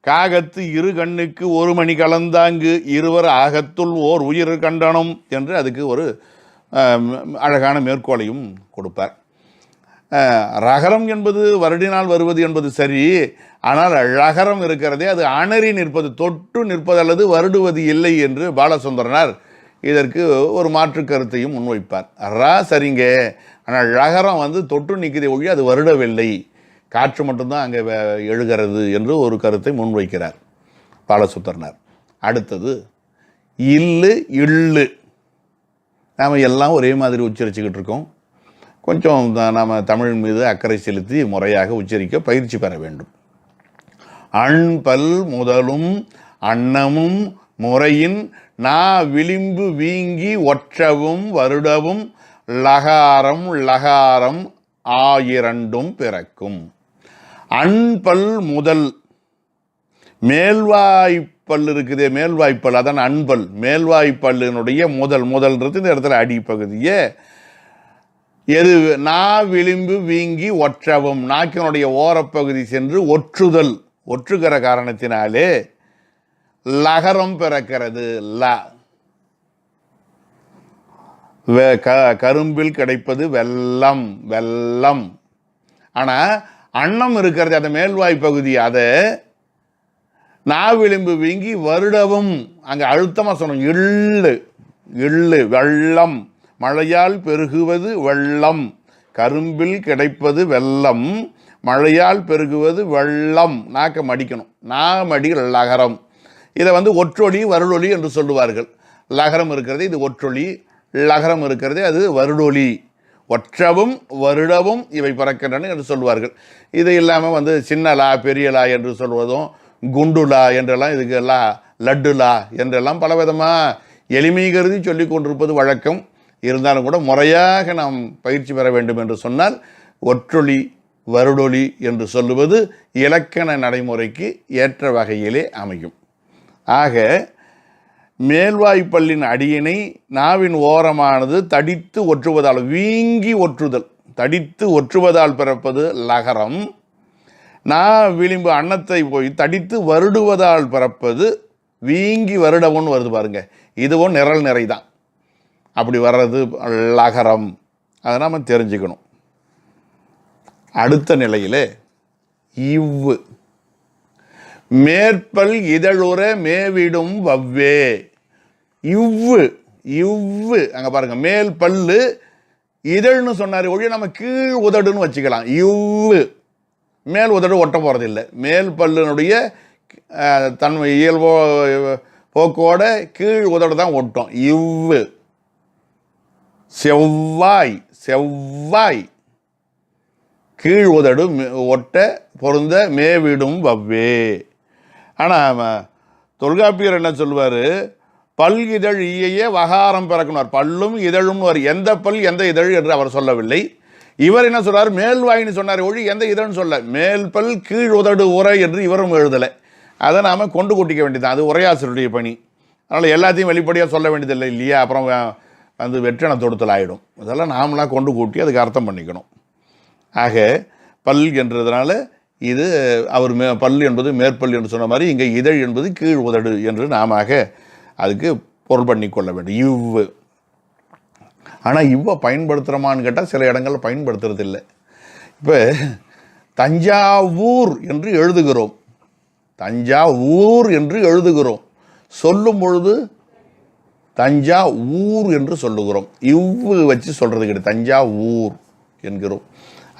காகத்து இரு கண்ணுக்கு ஒரு மணி கலந்தாங்கு இருவர் ஆகத்துள் ஓர் உயிர் கண்டனம் என்று அதுக்கு ஒரு அழகான மேற்கோளையும் கொடுப்பார். ரகரம் என்பது வருடினால் வருவது என்பது சரி, ஆனால் ழகரம் இருக்கிறதே அது அணறி நிற்பது, தொட்டு நிற்பது அல்லது வருடுவது இல்லை என்று பாலசுந்தரனார் இதற்கு ஒரு மாற்று கருத்தையும் முன்வைப்பார். சரிங்க, ஆனால் ழகரம் தொட்டு நிற்கிறதை ஒழி அது வருடவில்லை, காற்று மட்டும்தான் அங்கே எழுகிறது என்று ஒரு கருத்தை முன்வைக்கிறார் பாலசுந்தரனார். அடுத்தது இல்லு இள்ளு. நாம் எல்லாம் ஒரே மாதிரி உச்சரிச்சுக்கிட்டு இருக்கோம். கொஞ்சம் நாம் தமிழ் மீது அக்கறை செலுத்தி முறையாக உச்சரிக்க பயிற்சி பெற வேண்டும். அன்பல் முதலும் அன்னமும் முறையின் நா விளிம்பு வீங்கி ஒற்றவும் வருடவும் லகாரம் லகாரம் ஆயிரண்டும் பிறக்கும். அன்பல் முதல் மேல்வாய்ப்பல் இருக்குதே, மேல்வாய்ப்பல் அதான் அன்பல். மேல்வாய்ப்பல்லினுடைய முதல்ன்றது இந்த இடத்துல அடிப்பகுதியே எது நா விளிம்பு வீங்கி ஒற்றவும், நாக்கினுடைய ஓரப்பகுதி சென்று ஒற்றுதல், ஒற்றுகிற காரணத்தினாலே லகரம் பிறக்கிறது. கரும்பில் கிடைப்பது வெல்லம், வெல்லம். ஆனால் அன்னம் இருக்கிறது அந்த மேல்வாய் பகுதி, அதை நாவிளிம்பு வீங்கி வருடவும் அங்கே அழுத்தமாக சொன்னோம். எள்ளு எள்ளு வெள்ளம், மழையால் பெருகுவது வெள்ளம், கரும்பில் கிடைப்பது வெல்லம், மழையால் பெருகுவது வெள்ளம். நாக்க மடிக்கணும், நாமடி லகரம். இதை ஒற்றொலி வருடொலி என்று சொல்லுவார்கள். லகரம் இருக்கிறது இது ஒற்றொலி, லகரம் இருக்கிறது அது வருடொலி. ஒற்றவும் வருடவும் இவை பிறக்கின்றன என்று சொல்வார்கள். இது இல்லாமல் சின்னலா பெரியலா என்று சொல்வதும், குண்டுலா என்றெல்லாம், இதுக்கெல்லாம் லட்டுலா என்றெல்லாம் பலவிதமாக எளிமை கருதி சொல்லி கொண்டிருப்பது வழக்கம். இருந்தாலும் கூட முறையாக நாம் பயிற்சி பெற வேண்டும் என்று சொன்னால் ஒற்றொலி வருடொலி என்று சொல்லுவது இலக்கண நடைமுறைக்கு ஏற்ற வகையிலே அமையும். ஆக மேல்வாய்ப்பல்லின் அடியினை நாவின் ஓரமானது தடித்து ஒற்றுவதால், வீங்கி ஒற்றுதல், தடித்து ஒற்றுவதால் பிறப்பது லகரம். நா விளிம்பு அன்னத்தை போய் தடித்து வருடுவதால் பிறப்பது வீங்கி வருடவும்னு வருது பாருங்க, இதுவும் நிரல் நிறை தான். அப்படி வர்றது லகரம். அதை நாம் தெரிஞ்சுக்கணும். அடுத்த நிலையில் இவ்வு மேற்பல் இதழுற மேவிடும் வவ்வே. இவ்வு இவ்வு அங்கே பாருங்க, மேல் பல்லு இதழ்னு சொன்னார் ஒழிய நம்ம கீழ் உதடுன்னு வச்சுக்கலாம். இவ்வு மேல் உதடு ஒட்ட போகிறதில்லை. மேல் பல்லுனுடைய தன்மை இயல்போ போக்கோட கீழ் உதடு தான் ஒட்டும். இவ்வு செவ்வாய், செவ்வாய் கீழ் உதடு ஒட்ட பொருந்த மேவிடும் வவ்வே. ஆனால் தொல்காப்பியர் என்ன சொல்வார், பல் இதழ் ஈயே வகாரம் பிறக்கணும். பல்லும் இதழும் வரும், எந்த பல் எந்த இதழ் என்று அவர் சொல்லவில்லை. இவர் என்ன சொல்றார், மேல்வாயின்னு சொன்னார் ஒழி எந்த இதழ்னு சொல்ல. மேல் பல் கீழ் உதடு உரை என்று இவரும் எழுதலை. அதை நாம் கொண்டு கூட்டிக்க வேண்டியதான், அது உரையாசிரியருடைய பணி. அதனால் எல்லாத்தையும் வெளிப்படையாக சொல்ல வேண்டியதில்லை இல்லையா, அப்புறம் வெற்றின தொடுத்தல் ஆகிடும். இதெல்லாம் நாமளாக கொண்டு கூட்டி அதுக்கு அர்த்தம் பண்ணிக்கணும். ஆக பல் என்றதுனால இது அவர் பல் என்பது மேற்பல் என்று சொன்ன மாதிரி இங்கே இதழ் என்பது கீழ் உதடு என்று நாம அதுக்கு பொருள் பண்ணி கொள்ள வேண்டும். இவ்வு. ஆனால் இவ்வை பயன்படுத்துகிறோமான்னு கேட்டால் சில இடங்களில் பயன்படுத்துறது இல்லை. இப்போ தஞ்சாவூர் என்று எழுதுகிறோம், தஞ்சாவூர் என்று எழுதுகிறோம், சொல்லும் பொழுது தஞ்சா ஊர் என்று சொல்லுகிறோம். இவ்வு வச்சு சொல்கிறது கிடையாது, தஞ்சாவூர் என்கிறோம்.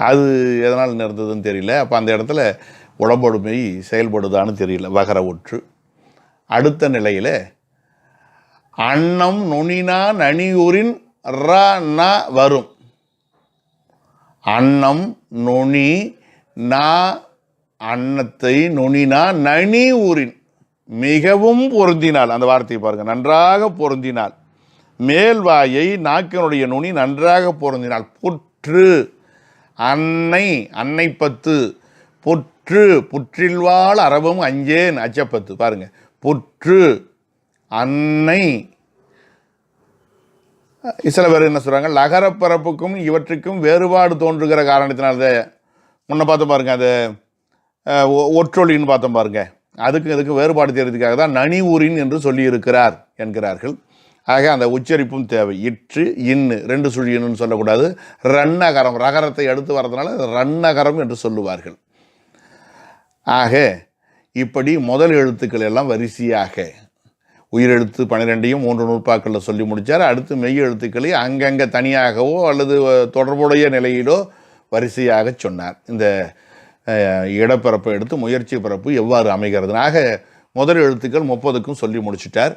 அது எதனால் நிறுத்ததுன்னு தெரியல. அப்போ அந்த இடத்துல உடம்பொடுமை செயல்படுதான்னு தெரியல, வகர ஒற்று. அடுத்த நிலையில் அன்னம் நுனினா நனியூரின் ர ந வரும். அன்னம் நுனி நா, அன்னத்தை நுனினா நனி ஊரின் மிகவும் பொருந்தினால், அந்த வார்த்தையை பாருங்கள், நன்றாக பொருந்தினால், மேல்வாயை நாக்கினுடைய நுனி நன்றாக பொருந்தினால், புற்று அன்னை, அன்னை பத்து, புற்று புற்றில்வாள் அறவும் அஞ்சேன் அச்சப்பத்து. பாருங்க, புற்று அன்னை. சில பேர் என்ன சொல்கிறாங்க, லகரப்பரப்புக்கும் இவற்றுக்கும் வேறுபாடு தோன்றுகிற காரணத்தினால முன்ன பார்த்தோம் பாருங்க, அது ஒற்றொலின்னு பார்த்தோம் பாருங்க, இதுக்கு வேறுபாடு தெரிகிறதுக்காக தான் நனி ஊரின் என்று சொல்லியிருக்கிறார் என்கிறார்கள். ஆக அந்த உச்சரிப்பும் தேவை. இற்று இன்னு 2 சுழி இன்னுன்னு சொல்லக்கூடாது. ரன்னகரம், ரகரத்தை அடுத்து வர்றதுனால ரன்னகரம் என்று சொல்லுவார்கள். ஆக இப்படி முதல் எழுத்துக்கள் எல்லாம் வரிசையாக உயிரெழுத்து 12ஐயும் 3 நூற்பாக்களில் சொல்லி முடித்தார். அடுத்து மெய் எழுத்துக்களை அங்கங்கே தனியாகவோ அல்லது தொடர்புடைய நிலையிலோ வரிசையாக சொன்னார். இந்த இடப்பிறப்பை எடுத்து முயற்சி பிறப்பு எவ்வாறு அமைகிறதுனாக முதல் எழுத்துக்கள் 30க்கும் சொல்லி முடிச்சிட்டார்.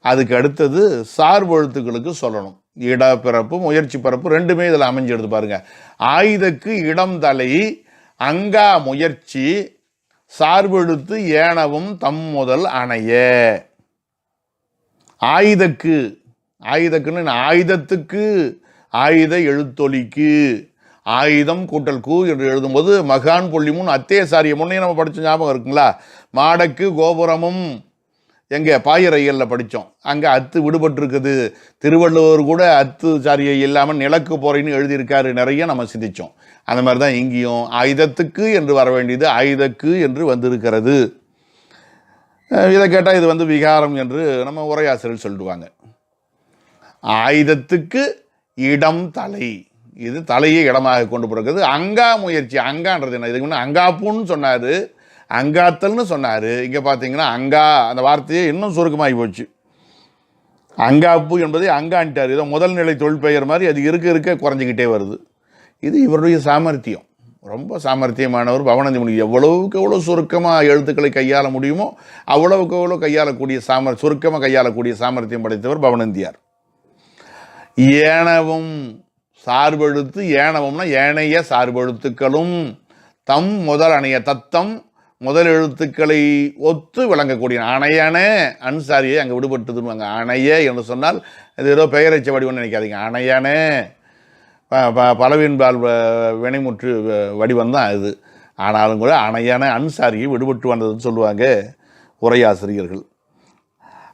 அதுக்கு அடுத்தது சார்பு எழுத்துக்களுக்கு சொல்லணும். இடப்பிறப்பு முயற்சி பிறப்பு ரெண்டுமே இதில் அமைஞ்சு எடுத்து பாருங்க. ஆயுதக்கு இடம் தலை, அங்கா முயற்சி, சார்பு எழுத்து ஏனவும் தம் முதல் அணைய. ஆயுதக்குன்னு ஆயுதத்துக்கு, ஆயுத எழுத்தொலிக்கு, ஆயுதம் கூட்டல் கூ என்று எழுதும்போது மகான் பொல்லிமுன் அத்தேசாரிய முன்னே நம்ம படித்த ஞாபகம் இருக்குங்களா? மாடக்கு கோபுரமும் எங்கே பாயிரையலில் படித்தோம். அங்கே அத்து விடுபட்டிருக்குது. திருவள்ளுவர் கூட அத்து சாரியை இல்லாமல் நிலக்கு போறைன்னு எழுதியிருக்காரு. நிறைய நம்ம சிந்தித்தோம். அந்த மாதிரி தான் இங்கேயும் ஆயுதத்துக்கு என்று வர வேண்டியது ஆயுதக்கு என்று வந்திருக்கிறது. இதை கேட்டால் இது விகாரம் என்று நம்ம உரையாசிரியர் சொல்லிடுவாங்க. ஆயுதத்துக்கு இடம் தலை, இது தலையை இடமாக கொண்டு போகிறது. அங்கா முயற்சி, அங்கான்றது என்ன? இதுக்கு முன்னே அங்காப்புன்னு சொன்னார், அங்காத்தல்னு சொன்னார். இங்கே பார்த்தீங்கன்னா அங்கா அந்த வார்த்தையை இன்னும் சுருக்கமாகி போச்சு. அங்காப்பு என்பதை அங்கான்ட்டார். இதோ முதல் நிலை தொழிற்பெயர் மாதிரி அது இருக்க குறைஞ்சிக்கிட்டே வருது. இது இவருடைய சாமர்த்தியம். ரொம்ப சாமர்த்தியமானவர் பவனந்தி முனி. எவ்வளவுக்கு எவ்வளோ சுருக்கமாக எழுத்துக்களை கையாள முடியுமோ அவ்வளவுக்கு எவ்வளோ கையாளக்கூடிய சுருக்கமாக கையாளக்கூடிய சாமர்த்தியம் படைத்தவர் பவனந்தியார். ஏனவும் சார்பெழுத்து, ஏனவும்னா ஏனைய சார்பெழுத்துக்களும், தம் முதல் அணைய, தத்தம் முதல் எழுத்துக்களை ஒத்து விளங்கக்கூடிய அணையன அன்சாரியை அங்கே விடுபட்டுதுன்னு. அணைய என்று சொன்னால் இது ஏதோ பெயரைச்ச வடிவம்னு நினைக்காதீங்க. அணையன பலவின்பால் வினைமுற்று வடிவம் தான் இது. ஆனாலும் கூட அணையான அன்சாரியை விடுபட்டு வந்ததுன்னு சொல்லுவாங்க உரையாசிரியர்கள்.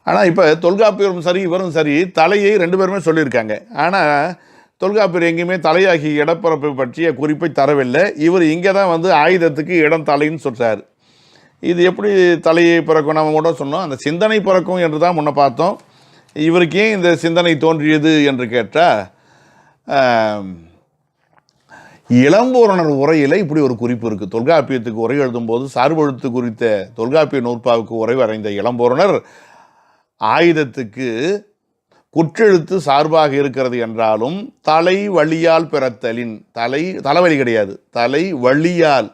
ஆனால் இப்போ தொல்காப்பியரும் சரி இவரும் சரி தலையை 2 பேருமே சொல்லியிருக்காங்க. ஆனால் தொல்காப்பியர் எங்கேயுமே தலையாகி இடப்பிறப்பை பற்றிய குறிப்பை தரவில்லை. இவர் இங்கே தான் ஆயுதத்துக்கு இடம் தலைன்னு சொல்கிறார். இது எப்படி தலையை பிறக்கும்? நம்ம கூட சொன்னோம் அந்த சிந்தனை பிறக்கும் என்று தான் முன்ன பார்த்தோம். இவருக்கு ஏன் இந்த சிந்தனை தோன்றியது என்று கேட்டால், இளம்பூரணர் உரையில் இப்படி ஒரு குறிப்பு இருக்குது. தொல்காப்பியத்துக்கு உரை எழுதும்போது சார்பெழுத்து குறித்த தொல்காப்பிய நூற்பாவுக்கு உரை வரைந்த இளம்பூரணர் ஆயுதத்துக்கு குற்றெழுத்து சார்பாக இருக்கிறது என்றாலும் தலை வழியால் பிறத்தலின், தலைவலி கிடையாது, தலை வழியால்,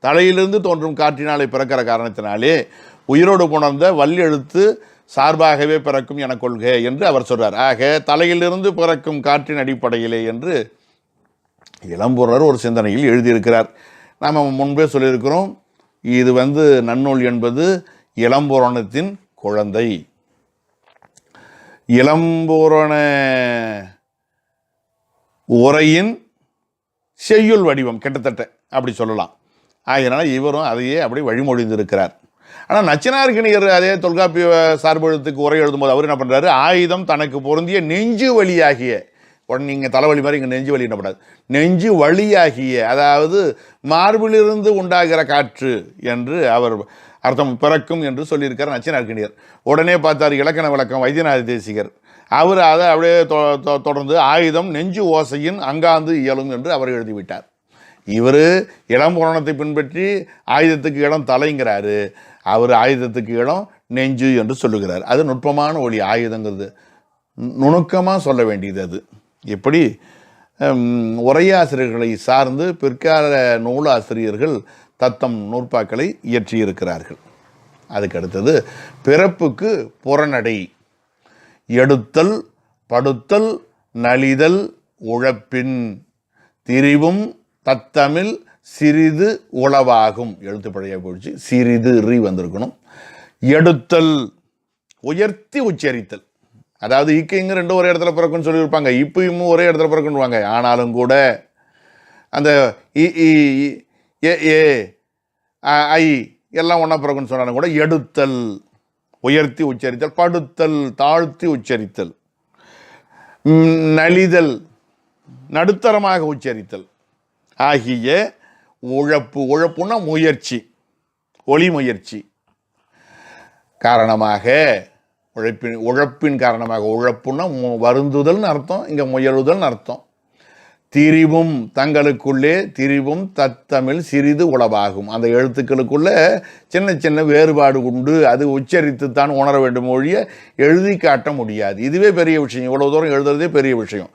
தலையிலிருந்து தோன்றும் காற்றினாலே பிறக்கிற காரணத்தினாலே உயிரோடு புணர்ந்த வல்லெழுத்து சார்பாகவே பிறக்கும் என கொள்க என்று அவர் சொல்றார். ஆக தலையிலிருந்து பிறக்கும் காற்றின் அடிப்படையிலே என்று இளம்பூரணர் ஒரு சிந்தனையில் எழுதியிருக்கிறார். நாம் முன்பே சொல்லியிருக்கிறோம், இது நன்னூல் என்பது இளம்பூரணத்தின் குழந்தை. இளம்பூரண உரையின் செய்யுள் வடிவம் கிட்டத்தட்ட அப்படி சொல்லலாம். ஆகையினால இவரும் அதையே அப்படி வழிமொழிந்திருக்கிறார். ஆனால் நச்சினார்க்கினியர் அதே தொல்காப்பிய சார்பெழுத்துக்கு உரை எழுதும்போது அவர் என்ன பண்ணுறாரு? ஆயுதம் தனக்கு பொருந்திய நெஞ்சு வழியாகிய, உடனே நீங்கள் தலைவலி மாதிரி இங்கே நெஞ்சு வலி என்னப்படாது, நெஞ்சு வழியாகிய, அதாவது மார்பிலிருந்து உண்டாகிற காற்று என்று அவர் அர்த்தம் பிறக்கும் என்று சொல்லியிருக்கார் நச்சினார்க்கினியர். உடனே பார்த்தார் இலக்கண விளக்கம் வைத்தியநாத தேசிகர். அவர் அதை அப்படியே தொடர்ந்து ஆயுதம் நெஞ்சு ஓசையின் அங்காந்து இயலும் என்று அவர் எழுதிவிட்டார். இவர் இளம்புராணத்தை பின்பற்றி ஆயுதத்துக்கு இடம் தலைங்கிறாரு, அவர் ஆயுதத்துக்கு இடம் நெஞ்சு என்று சொல்லுகிறார். அது நுட்பமான ஒளி. ஆயுதங்கிறது நுணுக்கமாக சொல்ல வேண்டியது. அது எப்படி உரையாசிரியர்களை சார்ந்து பிற்கால நூலாசிரியர்கள் தத்தம் நூற்பாக்களை இயற்றியிருக்கிறார்கள். அதுக்கு அடுத்தது பிறப்புக்கு புறநடை, எடுத்தல், படுத்தல், நலிதல், உழப்பின், திரிவும் தத்தமிழ் சிறிது உளவாகும். எழுத்து பழைய போயிடுச்சு, சிறிது ரீ வந்திருக்கணும். எடுத்தல் உயர்த்தி உச்சரித்தல், அதாவது இங்க 2 ஒரே இடத்துல பிறக்குன்னு சொல்லியிருப்பாங்க, இப்பயும் ஒரே இடத்துல பிறக்குன்னுவாங்க. ஆனாலும் கூட அந்த ஏ ஐ எல்லாம் ஒன்றா பிறக்குன்னு சொன்னாலும் கூட எடுத்தல் உயர்த்தி உச்சரித்தல், படுத்தல் தாழ்த்தி உச்சரித்தல், நலிதல் நடுத்தரமாக உச்சரித்தல் ஆகிய உழப்புன்னா முயற்சி, ஒளி முயற்சி, காரணமாக, உழப்பின் காரணமாக, உழப்புன்னா வருந்துதல்னு அர்த்தம், இங்கே முயலுதல்னு அர்த்தம். திரிவும் தங்களுக்குள்ளே திரிவும் தத்தமிழ் சிறிது உளவாகும். அந்த எழுத்துக்களுக்குள்ள சின்ன சின்ன வேறுபாடு உண்டு. அது உச்சரித்து தான் உணர வேண்டும் ஒழிய எழுதி காட்ட முடியாது. இதுவே பெரிய விஷயம். இவ்வளோ தூரம் எழுதுறதே பெரிய விஷயம்.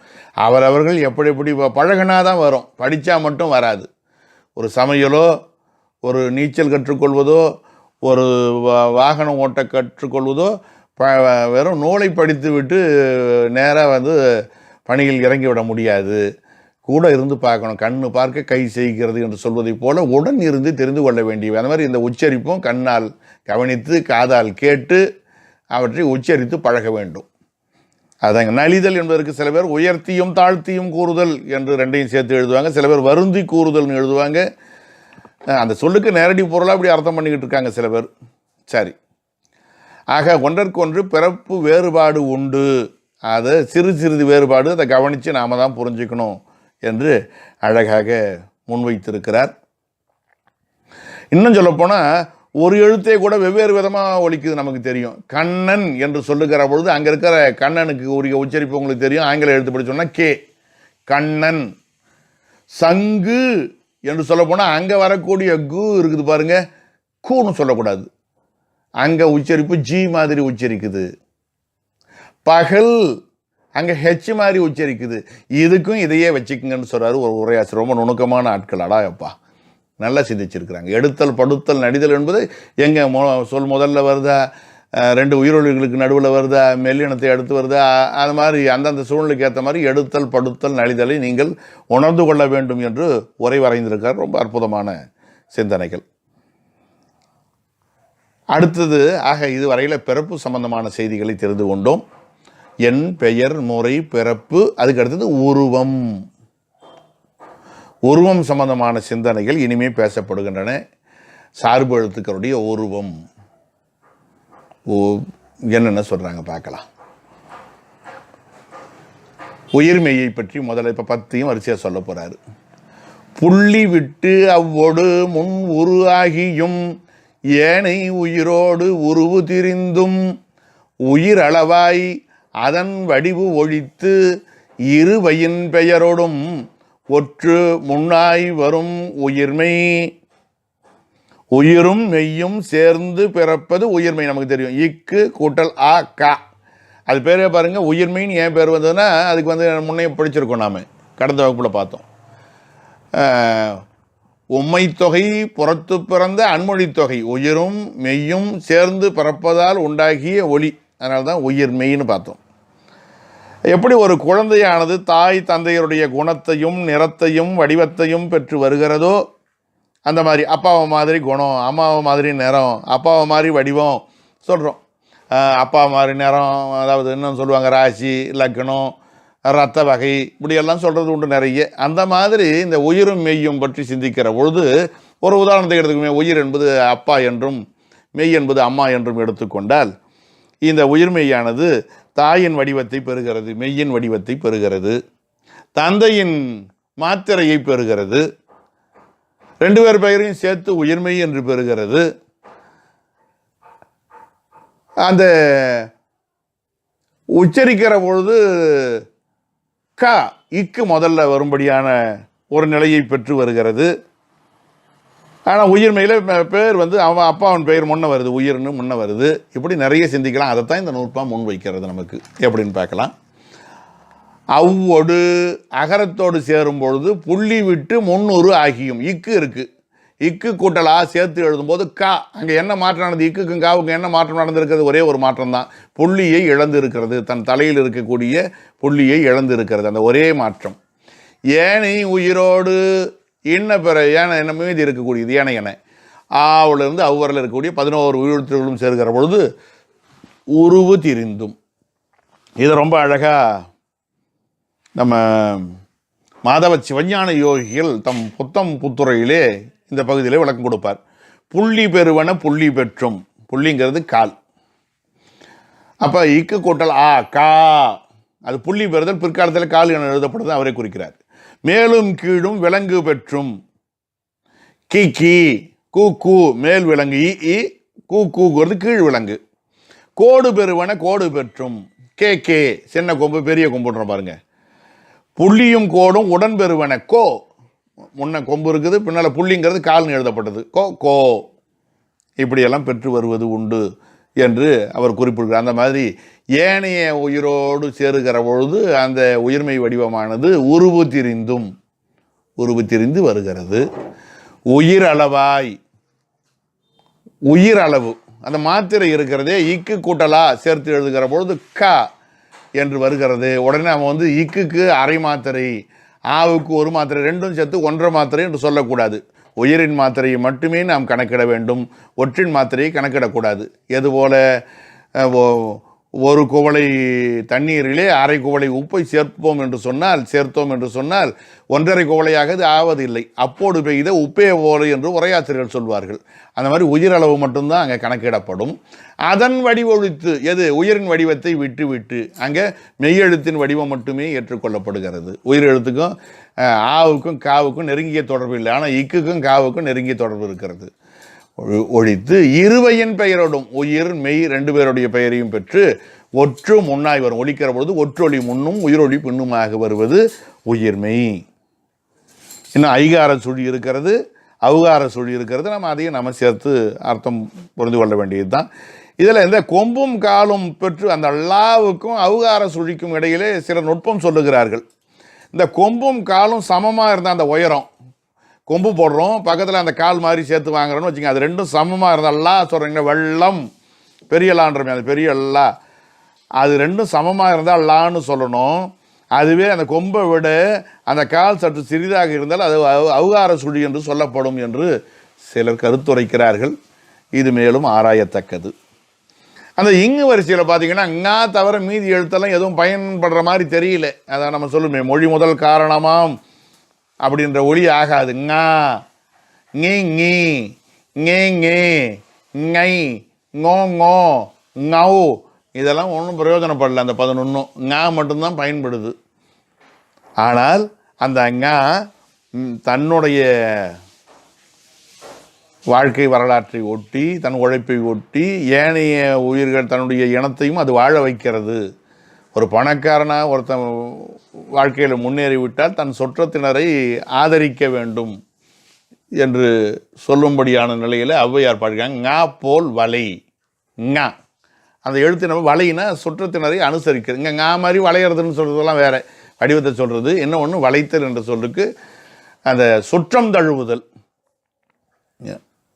அவரவர்கள் எப்படி எப்படி பழகினாதான் வரும், படித்தா மட்டும் வராது. ஒரு சமையலோ, ஒரு நீச்சல் கற்றுக்கொள்வதோ, ஒரு வாகனம் ஓட்ட கற்றுக்கொள்வதோ வெறும் நூலை படித்து விட்டு நேராக பணியில் இறங்கி விட முடியாது. கூட இருந்து பார்க்கணும். கண்ணு பார்க்க கை செய்கிறது என்று சொல்வதை போல உடன் இருந்து தெரிந்து கொள்ள வேண்டியவை. அந்த மாதிரி இந்த உச்சரிப்பும் கண்ணால் கவனித்து காதால் கேட்டு அவற்றை உச்சரித்து பழக வேண்டும். அதாங்க நலிதல் என்பதற்கு சில பேர் உயர்த்தியும் தாழ்த்தியும் கூறுதல் என்று ரெண்டையும் சேர்த்து எழுதுவாங்க. சில பேர் வருந்தி கூறுதல்னு எழுதுவாங்க. அந்த சொல்லுக்கு நேரடி பொருளாக அப்படி அர்த்தம் பண்ணிக்கிட்டு இருக்காங்க சில பேர். சரி, ஆக ஒன்றற்கொன்று பிறப்பு வேறுபாடு உண்டு. அதை சிறிது வேறுபாடு, அதை கவனித்து நாம் தான் புரிஞ்சுக்கணும் என்று அழகாக முன்வைத்திருக்கிறார். இன்னும் சொல்லப்போனால் ஒரு எழுத்தே கூட வெவ்வேறு விதமாக ஒலிக்குது நமக்கு தெரியும். கண்ணன் என்று சொல்லுகிற பொழுது அங்கே இருக்கிற கண்ணனுக்கு உரிய உச்சரிப்பு உங்களுக்கு தெரியும். ஆங்கில எழுத்து படி சொன்னால் கே, கண்ணன். சங்கு என்று சொல்லப்போனால் அங்கே வரக்கூடிய கு இருக்குது பாருங்க, கூன்னு சொல்லக்கூடாது. அங்கே உச்சரிப்பு ஜி மாதிரி உச்சரிக்குது. பகல் அங்கே ஹெச் மாதிரி உச்சரிக்குது. இதுக்கும் இதையே வச்சுக்குங்கன்னு சொல்கிறாரு ஒரு உரையாசிரியர். ரொம்ப நுணுக்கமான ஆட்கள். அடாயப்பா, நல்லா சிந்திச்சிருக்கிறாங்க. எடுத்தல் படுத்தல் நடிதல் என்பது எங்கே சொல் முதல்ல வருதா, ரெண்டு உயிரொலிகளுக்கு நடுவில் வருதா, மெல்லினத்தை அடுத்து வருதா, அது மாதிரி அந்தந்த சூழ்நிலைக்கு ஏற்ற மாதிரி எடுத்தல் படுத்தல் நடிதலை நீங்கள் உணர்ந்து கொள்ள வேண்டும் என்று உரை வரைந்திருக்கார். ரொம்ப அற்புதமான சிந்தனைகள். அடுத்தது, ஆக இதுவரையில் பிறப்பு சம்பந்தமான செய்திகளை தெரிந்து கொண்டோம். என், பெயர், முறை, பிறப்பு. அதுக்கு அடுத்தது உருவம். உருவம் சம்பந்தமான சிந்தனைகள் இனிமே பேசப்படுகின்றன. சார்பு எழுத்துக்களுடைய உருவம் என்னென்ன சொல்றாங்க பார்க்கலாம். உயிர்மெய்யை பற்றி முதல்ல இப்போ 10 வரிசையாக சொல்ல போறாரு. புள்ளி விட்டு அவ்வொடு முன் உரு ஆகியும் ஏனை உயிரோடு உருவு திரிந்தும் உயிர் அளவாய் அதன் வடிவு ஒழித்து இருவயின் பெயரோடும் ஒற்று முன்னாய் வரும் உயிர்மை. உயிரும் மெய்யும் சேர்ந்து பிறப்பது உயிர்மை. நமக்கு தெரியும். இக்கு கூட்டல் ஆ கா, அது பேரே பாருங்க. உயிர்மைன்னு ஏன் பேர் வந்ததுன்னா அதுக்கு முன்னே படிச்சிருக்கோம். நாம் கடந்த வகுப்பில் பார்த்தோம். உம்மை தொகை புறத்து பிறந்த அன்மொழி தொகை, உயிரும் மெய்யும் சேர்ந்து பிறப்பதால் உண்டாகிய ஒளி. அதனால தான் உயிர் மெய்ன்னு பார்த்தோம். எப்படி ஒரு குழந்தையானது தாய் தந்தையருடைய குணத்தையும் நிறத்தையும் வடிவத்தையும் பெற்று வருகிறதோ, அந்த மாதிரி அப்பாவை மாதிரி குணம், அம்மாவை மாதிரி நிறம், அப்பாவை மாதிரி வடிவம் சொல்கிறோம். அப்பா மாதிரி நிறம், அதாவது என்னன்னு சொல்லுவாங்க, ராசி, லக்னம், ரத்த வகை, இப்படியெல்லாம் சொல்கிறது உண்டு நிறைய. அந்த மாதிரி இந்த உயிரும் மெய்யும் பற்றி சிந்திக்கிற பொழுது ஒரு உதாரணத்தை எடுத்துக்குமே. உயிர் என்பது அப்பா என்றும் மெய் என்பது அம்மா என்றும் எடுத்துக்கொண்டால், இந்த உயிர்மெய்யானது தாயின் வடிவத்தை பெறுகிறது, மெய்யின் வடிவத்தை பெறுகிறது, தந்தையின் மாத்திரையை பெறுகிறது, 2 பேர் பெயரையும் சேர்த்து உயிர்மெய் என்று பெறுகிறது. அந்த உச்சரிக்கிற பொழுது க, இக்கு முதல்ல வரும்படியான ஒரு நிலையை பெற்று வருகிறது. ஆனால் உயிர்மையில் பேர் அவன் அப்பாவின் பெயர் முன்ன வருது, உயிர்னு முன்ன வருது. இப்படி நிறைய சிந்திக்கலாம். அதைத்தான் இந்த நூற்பா முன் வைக்கிறது நமக்கு. எப்படின்னு பார்க்கலாம். அவ்வொடு அகரத்தோடு சேரும் பொழுது புள்ளி விட்டு முன்னூறு ஆகியும். இக்கு இருக்கு, இக்கு கூட்டலா சேர்த்து எழுதும்போது கா. அங்கே என்ன மாற்றம் நடந்தது? இக்குக்கும் காவுக்கும் என்ன மாற்றம் நடந்திருக்கிறது? ஒரே ஒரு மாற்றம் தான். புள்ளியை இழந்து இருக்கிறது. தன் தலையில் இருக்கக்கூடிய புள்ளியை இழந்து இருக்கிறது. அந்த ஒரே மாற்றம். ஏனை உயிரோடு இன்ன பிற ஏன என்ன மீதி இருக்கக்கூடியது ஏனை என ஆவிலிருந்து அவ்வரில் இருக்கக்கூடிய 11 உயிரெழுத்துகளும் சேர்க்கிற பொழுது உருவு திரிந்தும். இதை ரொம்ப அழகாக நம்ம மாதவ சிவஞான யோகிகள் தம் புத்தம் புத்துறையிலே இந்த பகுதியிலே விளக்கம் கொடுப்பார். புள்ளி பெறுவன புள்ளி பெற்றும். புள்ளிங்கிறது கால். அப்போ இக்கு கூட்டல் ஆ கா, அது புள்ளி பெறுதல். பிற்காலத்தில் கால் என எழுதப்படுறது அவரை குறிக்கிறார். மேலும் கீழும் விலங்கு பெற்றும். கி கி கூ கூ மேல் விலங்கு, இ கூ கூங்கிறது கீழ் விலங்கு. கோடு பெறுவன கோடு பெற்றும், கே கே சின்ன கொம்பு பெரிய கொம்புன்ற பாருங்க. புள்ளியும் கோடும் உடன் பெறுவன, கோ முன்ன கொம்பு இருக்குது, பின்னால் புள்ளிங்கிறது கால்னு எழுதப்பட்டது, கோ கோ, இப்படியெல்லாம் பெற்று வருவது உண்டு என்று அவர் குறிப்பிடுகிறார். அந்த மாதிரி ஏனைய உயிரோடு சேருகிற பொழுது அந்த உயிர்மை வடிவமானது உருவு திரிந்து வருகிறது. உயிரளவாய், உயிரளவு அந்த மாத்திரை இருக்கிறதே இக்கு கூட்டலா சேர்த்து எழுதுகிற பொழுது க என்று வருகிறது. உடனே அவன் இக்குக்கு அரை மாத்திரை, ஆவுக்கு ஒரு மாத்திரை, ரெண்டும் சேர்த்து 1.5 மாத்திரை என்று சொல்லக்கூடாது. உயிரின் மாத்திரையை மட்டுமே நாம் கணக்கிட வேண்டும், ஒற்றின் மாத்திரையை கணக்கிடக்கூடாது. எதுபோல ஒரு குவளை தண்ணீரிலே அரை குவளை உப்பை சேர்த்தோம் என்று சொன்னால் 1.5 குவளையாக இது ஆவதில்லை. அப்போது பெய்த உப்பே போல என்று உரையாசிரியர்கள் சொல்வார்கள். அந்த மாதிரி உயிரளவு மட்டும்தான் அங்கே கணக்கிடப்படும். அதன் வடிவொழித்து, எது உயிரின் வடிவத்தை விட்டு அங்கே மெய்யெழுத்தின் வடிவம் மட்டுமே ஏற்றுக்கொள்ளப்படுகிறது. உயிரெழுத்துக்கும் ஆவுக்கும் காவுக்கும் நெருங்கிய தொடர்பு இல்லை, ஆனால் இக்குக்கும் காவுக்கும் நெருங்கிய தொடர்பு இருக்கிறது. ஒழித்து இருவையின் பெயரோடும், உயிர் மெய் 2 பேருடைய பெயரையும் பெற்று ஒற்று முன்னாய் வரும். ஒழிக்கிற பொழுது ஒற்றொளி முன்னும் உயிரொளி பின்னுமாக வருவது உயிர்மெய். இன்னும் ஐகார சுழி இருக்கிறது, அவுகார சுழி இருக்கிறது. அதையும் நம்ம சேர்த்து அர்த்தம் புரிந்து கொள்ள வேண்டியது தான். இதில் இந்த கொம்பும் காலும் பெற்று அந்த லாவுக்கும் அவுகார சுழிக்கும் இடையிலே சில நுட்பம் சொல்லுகிறார்கள். இந்த கொம்பும் காலும் சமமாக இருந்த அந்த உயரம், கொம்பு போடுறோம், பக்கத்தில் அந்த கால் மாதிரி சேர்த்து வாங்குறோன்னு வச்சுக்கோங்க, அது ரெண்டும் சமமாக இருந்தாலா சொல்கிறீங்கன்னா வெள்ளம் பெரிய லான்றமே, அது பெரிய லா, அது ரெண்டும் சமமாக இருந்தால் லான்னு சொல்லணும். அதுவே அந்த கொம்பை விட அந்த கால் சற்று சிறிதாக இருந்தால் அது அவுகார சுழி என்று சொல்லப்படும் என்று சிலர் கருத்துரைக்கிறார்கள். இது மேலும் ஆராயத்தக்கது. அந்த இங்கு வரிசையில் பார்த்தீங்கன்னா ங்கா தவிர மீதி எழுத்தெல்லாம் எதுவும் பயன்படுற மாதிரி தெரியல. அதான் நம்ம சொல்லுமே, மொழி முதல் காரணமாம் அப்படின்ற ஒளி ஆகாது. ங்கா, ngி ngி, ngே ngே, ngை, ngோ ngோ, ngௌ, இதெல்லாம் ஒன்றும் பிரயோஜனப்படல. அந்த 11 ங்கா மட்டும்தான் பயன்படுது. ஆனால் அந்த ங்கா தன்னுடைய வாழ்க்கை வரலாற்றை ஒட்டி, தன் உழைப்பை ஒட்டி, ஏனைய உயிர்கள் தன்னுடைய இனத்தையும் அது வாழ வைக்கிறது. ஒரு பணக்காரனாக ஒருத்தன் வாழ்க்கையில் முன்னேறிவிட்டால் தன் சுற்றத்தினரை ஆதரிக்க வேண்டும் என்று சொல்லும்படியான நிலையில் ஔவையார் பாடுகிறாங்க. ங்கா போல் வலை, ங்கா அந்த எழுத்து நம்ம வலையினா சுற்றத்தினரை அனுசரிக்கிறது. இங்கே ங்கா மாதிரி வளையிறதுன்னு சொல்கிறதெல்லாம் வேறு வடிவத்தை சொல்கிறது. என்ன ஒன்று வளைத்தல் என்ற சொல்லுக்கு அந்த சுற்றம் தழுவுதல்,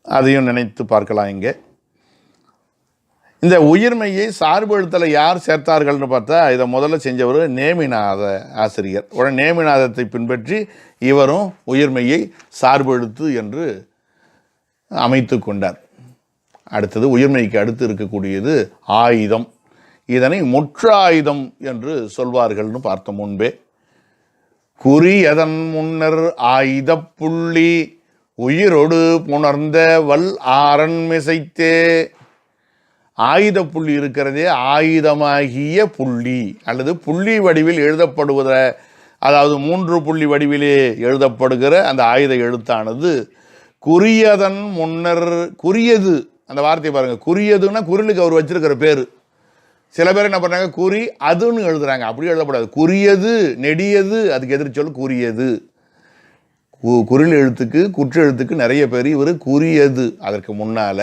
அதையும் நினைத்து பார்க்கலாம். இங்கே இந்த உயிர்மையை சார்பு எழுத்தில் யார் சேர்த்தார்கள்னு பார்த்தா, இதை முதல்ல செஞ்சவர் நேமிநாத ஆசிரியர். உடனே நேமிநாதத்தை பின்பற்றி இவரும் உயிர்மையை சார்பு எழுத்து என்று அமைத்து கொண்டார். அடுத்தது உயிர்மைக்கு அடுத்து இருக்கக்கூடியது ஆயுதம். இதனை முற்றாயுதம் என்று சொல்வார்கள்னு பார்த்தோம் முன்பே. குறி எதன் முன்னர் ஆயுத புள்ளி உயிரோடு புணர்ந்த வல் ஆரன் மிசைத்தே. ஆயுத புள்ளி இருக்கிறதே ஆயுதமாகிய புள்ளி அல்லது புள்ளி வடிவில் எழுதப்படுவத, அதாவது 3 புள்ளி வடிவிலே எழுதப்படுகிற அந்த ஆயுத எழுத்தானது குறியதன் முன்னர், குறியது அந்த வார்த்தையை பாருங்கள், குறியதுன்னா குரிலுக்கு அவர் வச்சிருக்கிற பேர். சில பேர் என்ன பண்ணுறாங்க, குறி அதுன்னு எழுதுறாங்க. அப்படி எழுதப்படாது. குறியது நெடியது, அதுக்கு எதிர்ச்சொல் குறியது. குரில் எழுத்துக்கு குற்ற எழுத்துக்கு நிறைய பேர், இவர் குறியது. அதற்கு முன்னர்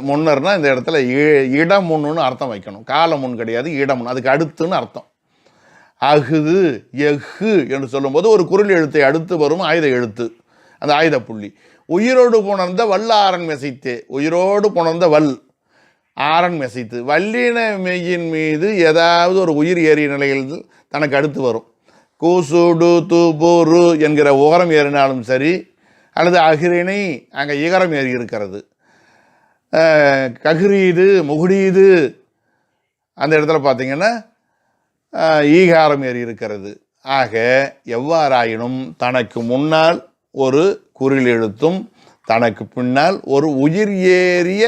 முன்னர்னா இந்த இடத்துல இடம் முன்னு அர்த்தம் வைக்கணும். காலம் முன் கிடையாது, இடம் முன், அதுக்கு அடுத்துன்னு அர்த்தம். அகுது எஃகு என்று சொல்லும்போது ஒரு குரில் எழுத்தை அடுத்து வரும் ஆயுத எழுத்து, அந்த ஆயுத புள்ளி. உயிரோடு புணர்ந்த வல் ஆரன் மெசைத்தே, உயிரோடு புணர்ந்த வல் ஆரன் மெசைத்து, வல்லின மெய்யின் மீது ஏதாவது ஒரு உயிர் ஏறிய நிலையில் தனக்கு அடுத்து வரும். கூசுடு துபுரு என்கிற உகரம் ஏறினாலும் சரி, அல்லது அகிரிணை அங்கே இகரம் ஏறி இருக்கிறது, ககிரீது முகுடீது அந்த இடத்துல பார்த்தீங்கன்னா ஈகாரம் ஏறி இருக்கிறது. ஆக எவ்வாறாயினும் தனக்கு முன்னால் ஒரு குறில் எழுத்தும் தனக்கு பின்னால் ஒரு உயிர் ஏறிய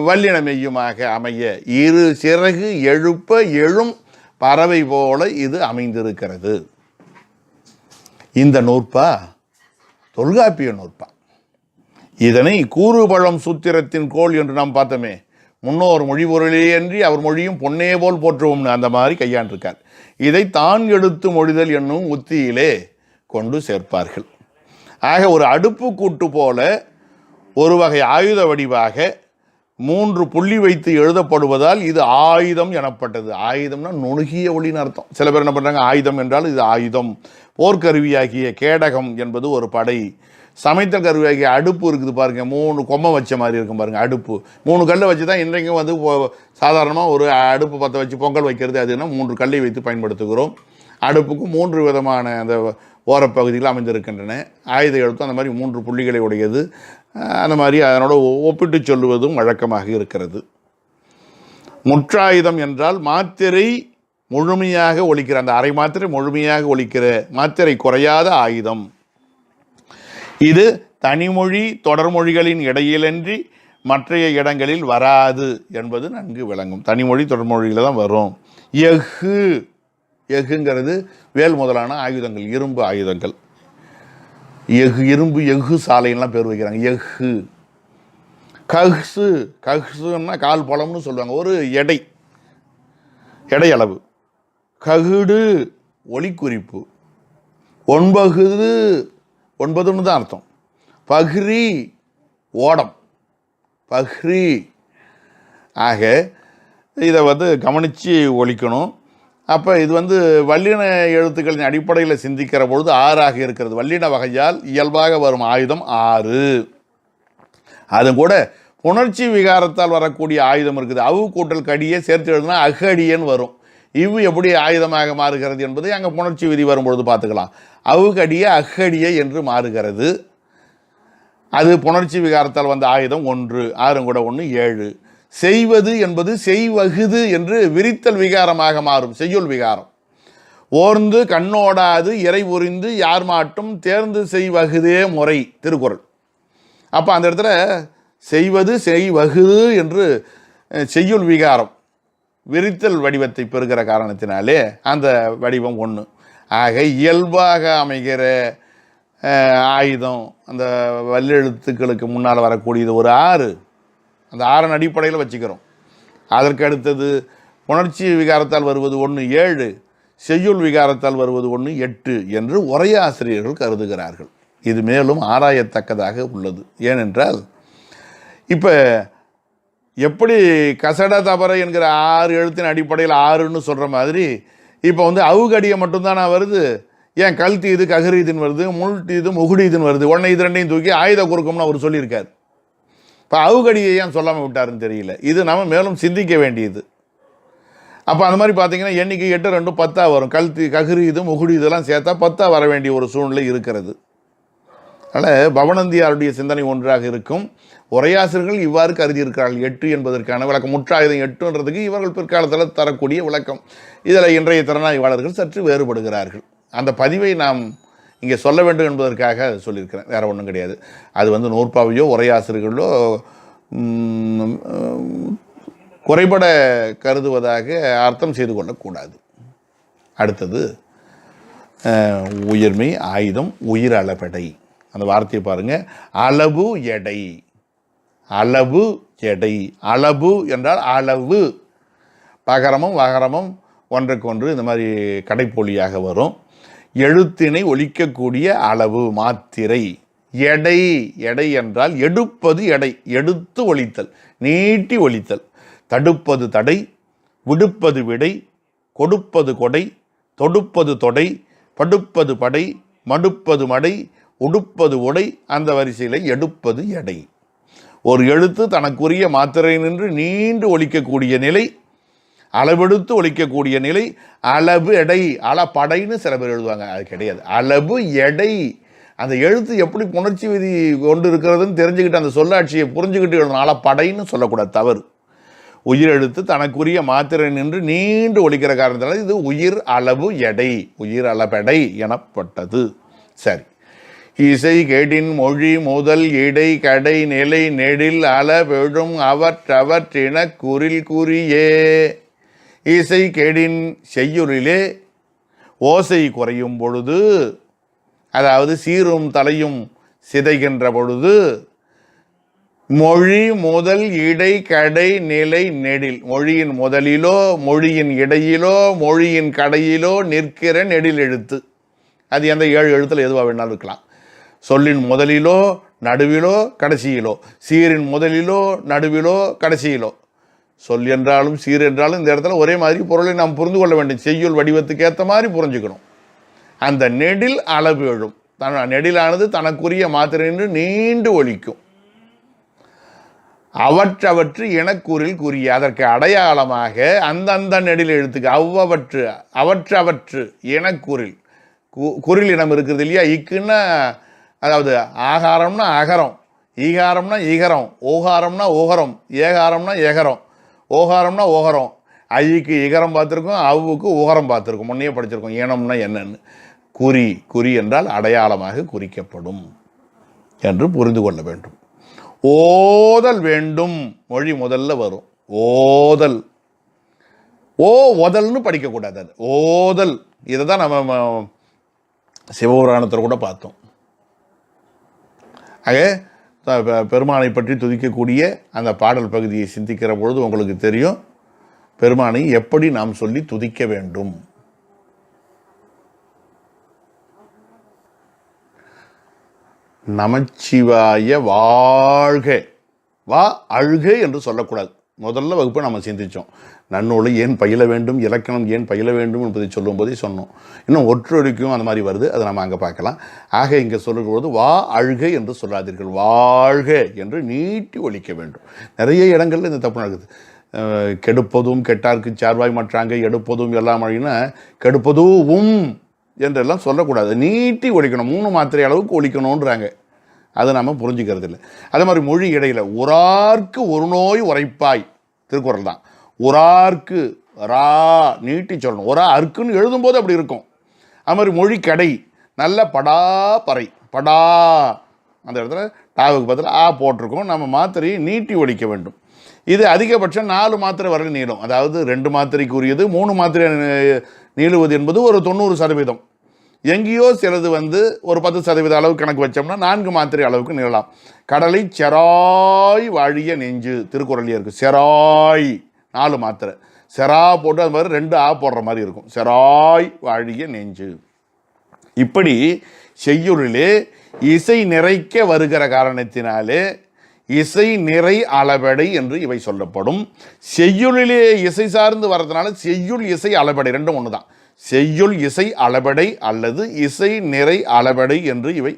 வல்லின மெய்யுமாக அமைய, இரு சிறகு எழுப்ப எழும் பறவை போல இது அமைந்திருக்கிறது. இந்த நூற்பா தொல்காப்பிய நூற்பா. இதனை கூறுபழம் சூத்திரத்தின் கோள் என்று நாம் பார்த்தோமே, முன்னோர் மொழி பொருளே அன்றி அவர் மொழியும் பொன்னே போல் போற்றுவோம்னு அந்த மாதிரி கையாண்டிருக்கார். இதை தான் எடுத்து மொழிதல் என்னும் உத்தியிலே கொண்டு சேர்ப்பார்கள். ஆக ஒரு அடுப்பு கூட்டு போல ஒரு வகை ஆயுத வடிவாக 3 புள்ளி வைத்து எழுதப்படுவதால் இது ஆயுதம் எனப்பட்டது. ஆயுதம்னா நுணுகிய ஒளின்னு அர்த்தம். சில பேர் என்ன பண்ணுறாங்க, ஆயுதம் என்றால் இது ஆயுதம். போர்க்கருவியாகிய கேடகம் என்பது ஒரு படை. சமைத்தல் கருவியாகிய அடுப்பு இருக்குது பாருங்க, 3 கொம்மை வச்ச மாதிரி இருக்கும் பாருங்க. அடுப்பு 3 கல்லை வச்சு தான் இன்றைக்கும் வந்து சாதாரணமாக ஒரு அடுப்பு பற்ற வச்சு பொங்கல் வைக்கிறது. அதுன்னா 3 கல்லை வைத்து பயன்படுத்துகிறோம். அடுப்புக்கும் 3 விதமான அந்த ஓரப்பகுதிகள் அமைந்திருக்கின்றன. ஆயுத எழுத்தும் அந்த மாதிரி 3 புள்ளிகளை உடையது. அந்த மாதிரி அதனோட ஒப்பிட்டு சொல்லுவதும் வழக்கமாக இருக்கிறது. முற்றாயுதம் என்றால் மாத்திரை முழுமையாக ஒலிக்கிற, அந்த அரை மாத்திரை முழுமையாக ஒலிக்கிற, மாத்திரை குறையாத ஆயுதம். இது தனிமொழி தொடர்மொழிகளின் இடையிலன்றி மற்றைய இடங்களில் வராது என்பது நன்கு விளங்கும். தனிமொழி தொடர்மொழியில் தான் வரும். எஃகுங்கிறது வேல் முதலான ஆயுதங்கள், இரும்பு ஆயுதங்கள். இரும்பு எஃகு சாலைன்னெலாம் பேர் வைக்கிறாங்க. எஃகு. கஹ்சுன்னா கால் பழம்னு சொல்லுவாங்க, ஒரு எடை அளவு. ககுடு ஒலிக்குறிப்பு. 9 தான் அர்த்தம். பஹ்ரி ஓடம். பஹ்ரி. ஆக இதை வந்து கவனித்து ஒலிக்கணும். அப்போ இது வந்து வல்லின எழுத்துக்களின் அடிப்படையில் சிந்திக்கிற பொழுது 6ஆக இருக்கிறது. வல்லின வகையால் இயல்பாக வரும் ஆயுதம் 6. அதுவும் கூட புணர்ச்சி விகாரத்தால் வரக்கூடிய ஆயுதம் இருக்குது. அவு கூட்டல் கடியை சேர்த்து எழுதுனா அகடியன்னு வரும். இவ்வு எப்படி ஆயுதமாக மாறுகிறது என்பதை அங்கே புணர்ச்சி விதி வரும்பொழுது பார்த்துக்கலாம். அவுகடிய அகடிய என்று மாறுகிறது. அது புணர்ச்சி விகாரத்தால் வந்த ஆயுதம் 1. 6 கூட 1 7. செய்வது என்பது செய்வகுது என்று விரித்தல் விகாரமாக மாறும். செய்யுள் விகாரம். ஓர்ந்து கண்ணோடாது இறை உறிந்து யார் மாட்டும் தேர்ந்து செய்வகுதே முறை, திருக்குறள். அப்போ அந்த இடத்துல செய்வது செய்வகுது என்று செய்யுள் விகாரம் விரித்தல் வடிவத்தை பெறுகிற காரணத்தினாலே அந்த வடிவம் 1. ஆக இயல்பாக அமைகிற ஆயுதம் அந்த வல்லெழுத்துக்களுக்கு முன்னால் வரக்கூடியது ஒரு 6. அந்த 6 அடிப்படையில் வச்சுக்கிறோம். அதற்கு அடுத்தது புணர்ச்சி விகாரத்தால் வருவது 1 7, செய்யுள் விகாரத்தால் வருவது 1 8 என்று உரையாசிரியர்கள் கருதுகிறார்கள். இது மேலும் ஆராயத்தக்கதாக உள்ளது. ஏனென்றால் இப்போ எப்படி கசட தபர என்கிற 6 எழுத்தின் அடிப்படையில் 6ன்னு சொல்கிற மாதிரி இப்போ வந்து அவுகடியை மட்டும்தானா வருது? ஏன் கல்தி இது ககரீதுன்னு வருது, முல்டி இது முகுடிதுன்னு வருது? உடனே இது ரெண்டையும் தூக்கி ஆயுத குறுக்கம்னு அவர் சொல்லியிருக்கார். இப்போ அவுகடியை ஏன் சொல்லாமல் விட்டாருன்னு தெரியல. இது நம்ம மேலும் சிந்திக்க வேண்டியது. அப்போ அந்த மாதிரி பார்த்தீங்கன்னா எண்ணிக்கை 8 2 10 வரும். கல்தி ககரி இது முகுடி இதெல்லாம் சேர்த்தா 10 வர வேண்டிய ஒரு சூழ்நிலை இருக்கிறது. அதனால் பவனந்தியாருடைய சிந்தனை ஒன்றாக இருக்கும். உரையாசிரியர்கள் இவ்வாறு கருதியிருக்கிறார்கள். 8 என்பதற்கான விளக்கம், முற்றாயுதம் 8ன்றதுக்கு இவர்கள் பிற்காலத்தில் தரக்கூடிய விளக்கம். இதில் இன்றைய திறனாய்வாளர்கள் சற்று வேறுபடுகிறார்கள். அந்த பதிவை நாம் இங்கே சொல்ல வேண்டும் என்பதற்காக சொல்லியிருக்கிறேன், வேறு ஒன்றும் கிடையாது. அது வந்து நூற்பாவையோ உரையாசிரியர்களோ குறைபட கருதுவதாக அர்த்தம் செய்து கொள்ளக்கூடாது. அடுத்தது உயிர்மை ஆயுதம் உயிர் அளபெடை. அந்த வார்த்தையை பாருங்கள். அளவு எடை. அளவு எடை. அளவு என்றால் அளவு. பகரமும் வகரமும் ஒன்றுக்கொன்று இந்த மாதிரி கடைப்பொலியாக வரும். எழுத்தினை ஒலிக்கக்கூடிய அளவு மாத்திரை. எடை. எடை என்றால் எடுப்பது எடை, எடுத்து ஒலித்தல், நீட்டி ஒலித்தல். தடுப்பது தடை, விடுப்பது விடை, கொடுப்பது கொடை, தொடுப்பது தொடை, படுப்பது படை, மடுப்பது மடை, உடுப்பது உடை. அந்த வரிசையில் எடுப்பது எடை. ஒரு எழுத்து தனக்குரிய மாத்திரை நின்று நீண்டு ஒலிக்கக்கூடிய நிலை, அளவெடுத்து ஒலிக்கக்கூடிய நிலை. அளவு எடை, அளப்படைன்னு சில பேர் எழுதுவாங்க. அது கிடையாது, அளவு எடை. அந்த எழுத்து எப்படி புணர்ச்சி விதி கொண்டு இருக்கிறதுன்னு தெரிஞ்சுக்கிட்டு அந்த சொல்லாட்சியை புரிஞ்சுக்கிட்டு எழுதணும். அளப்படைன்னு சொல்லக்கூடாது, தவறு. உயிர் எழுத்து தனக்குரிய மாத்திரை நின்று நீண்டு ஒலிக்கிற காரணத்தினால இது உயிர் அளவு எடை, உயிர் அளபெடை எனப்பட்டது. சரி. இசை கெடின் மொழி முதல் இடை கடை நிலை நெடில் அளவெழும் அவற்றவற்றின குறில் குறியே. இசை கெடின் செய்யுளிலே ஓசை குறையும் பொழுது, அதாவது சீரும் தலையும் சிதைகின்ற பொழுது, மொழி முதல் இடை கடை நிலை நெடில். மொழியின் முதலிலோ மொழியின் இடையிலோ மொழியின் கடையிலோ நிற்கிற நெடில் எழுத்து. அது எந்த 7 எழுத்துல எதுவாக வேணாலும் இருக்கலாம். சொல்லின் முதலிலோ நடுவிலோ கடைசியிலோ, சீரின் முதலிலோ நடுவிலோ கடைசியிலோ. சொல் என்றாலும் சீர் என்றாலும் இந்த இடத்துல ஒரே மாதிரி பொருளை நாம் புரிந்து கொள்ள வேண்டும். செய்யுள் வடிவத்துக்கு ஏற்ற மாதிரி புரிஞ்சுக்கணும். அந்த நெடில் அளவு எழும். நெடிலானது தனக்குரிய மாத்திரை என்று நீண்டு ஒலிக்கும். அவற்றவற்று எனக்கூறில் கூறிய, அதற்கு அடையாளமாக அந்தந்த நெடில் எழுத்துக்கு அவ்வவற்று அவற்றவற்று எனக்கூறில். குரில் இனம் இருக்கிறது இல்லையா? இக்குன்னா அதாவது ஆகாரம்னா அகரம், ஈகாரம்னா ஈகரம், ஓகாரம்னா ஓகரம், ஏகாரம்னா ஏகரம், ஓகாரம்னா ஓகரம். ஐக்கு இகரம் பார்த்துருக்கோம், அவ்வுக்கு உகரம் பார்த்துருக்கோம், முன்னையே படிச்சிருக்கோம். ஏனம்னா என்னன்னு. குறி, குறி என்றால் அடையாளமாக குறிக்கப்படும் என்று புரிந்து கொள்ள வேண்டும். ஓதல் வேண்டும். மொழி முதல்ல வரும். ஓதல். ஓதல்னு படிக்கக்கூடாது. அது ஓதல். இதை தான் நம்ம சிவபுராணத்தில் கூட பார்த்தோம். ஆக பெருமானை பற்றி துதிக்கக்கூடிய அந்த பாடல் பகுதியை சிந்திக்கிற பொழுது உங்களுக்கு தெரியும் பெருமானை எப்படி நாம் சொல்லி துதிக்க வேண்டும். நமச்சிவாய வாழ்க. வா அழுக என்று சொல்லக்கூடாது. முதல்ல வகுப்பை நம்ம சிந்தித்தோம். நன்னூலை ஏன் பயில வேண்டும், இலக்கணம் ஏன் பயில வேண்டும் என்பதை சொல்லும்போதே சொன்னோம். இன்னும் ஒற்றொழிக்கும் அந்த மாதிரி வருது, அதை நம்ம அங்கே பார்க்கலாம். ஆக இங்கே சொல்லும்போது வா அழுக என்று சொல்லாதீர்கள், வாழ்க என்று நீட்டி ஒழிக்க வேண்டும். நிறைய இடங்கள்ல இந்த தப்பு நடக்குது. கெடுப்பதும் கெட்டார்க்கு சார்வாய் மற்றாங்க எடுப்பதும் எல்லாம் மொழின்னா கெடுப்பதும் என்றெல்லாம் சொல்லக்கூடாது. நீட்டி ஒழிக்கணும். 3 மாத்திரை அளவுக்கு ஒழிக்கணுன்றாங்க. அதை நம்ம புரிஞ்சுக்கிறது இல்லை. அதே மாதிரி மொழி இடையில உரார்க்கு ஒரு நோய் உரைப்பாய். திருக்குறள் தான். உரார்க்கு ரா நீட்டி சொல்லணும். ஒரா அர்க்குன்னு எழுதும்போது அப்படி இருக்கும். அது மாதிரி மொழி கடை நல்ல படா பறை. படா அந்த இடத்துல டாவுக்கு பதில் ஆ போட்டிருக்கோம். நம்ம மாத்திரையை நீட்டி ஒழிக்க வேண்டும். இது அதிகபட்சம் 4 மாத்திரை வரை நீளும். அதாவது 2 மாத்திரைக்குரியது 3 மாத்திரை நீளுவது என்பது ஒரு 90%. எங்கேயோ சிலது ஒரு 10% அளவு கணக்கு வச்சோம்னா 4 மாத்திரை அளவுக்கு நீளலாம். கடலை செராய் வாழிய நெஞ்சு திருக்குறள்லேயே இருக்குது. செராய் 4 மாத்திரை. செரா போட்டு அது மாதிரி 2 ஆ போடுற மாதிரி இருக்கும். செராய் வாழிய நெஞ்சு. இப்படி செய்யுளிலே இசை நிறைக்க வருகிற காரணத்தினாலே இசை நிறை அளபடை என்று இவை சொல்லப்படும். செய்யுளிலே இசை சார்ந்து வர்றதுனால செய்யுள் இசை அளபடை ரெண்டும் ஒன்று தான். செய்யுள் இசை அளபடை அல்லது இசை நிறை அளபடை என்று இவை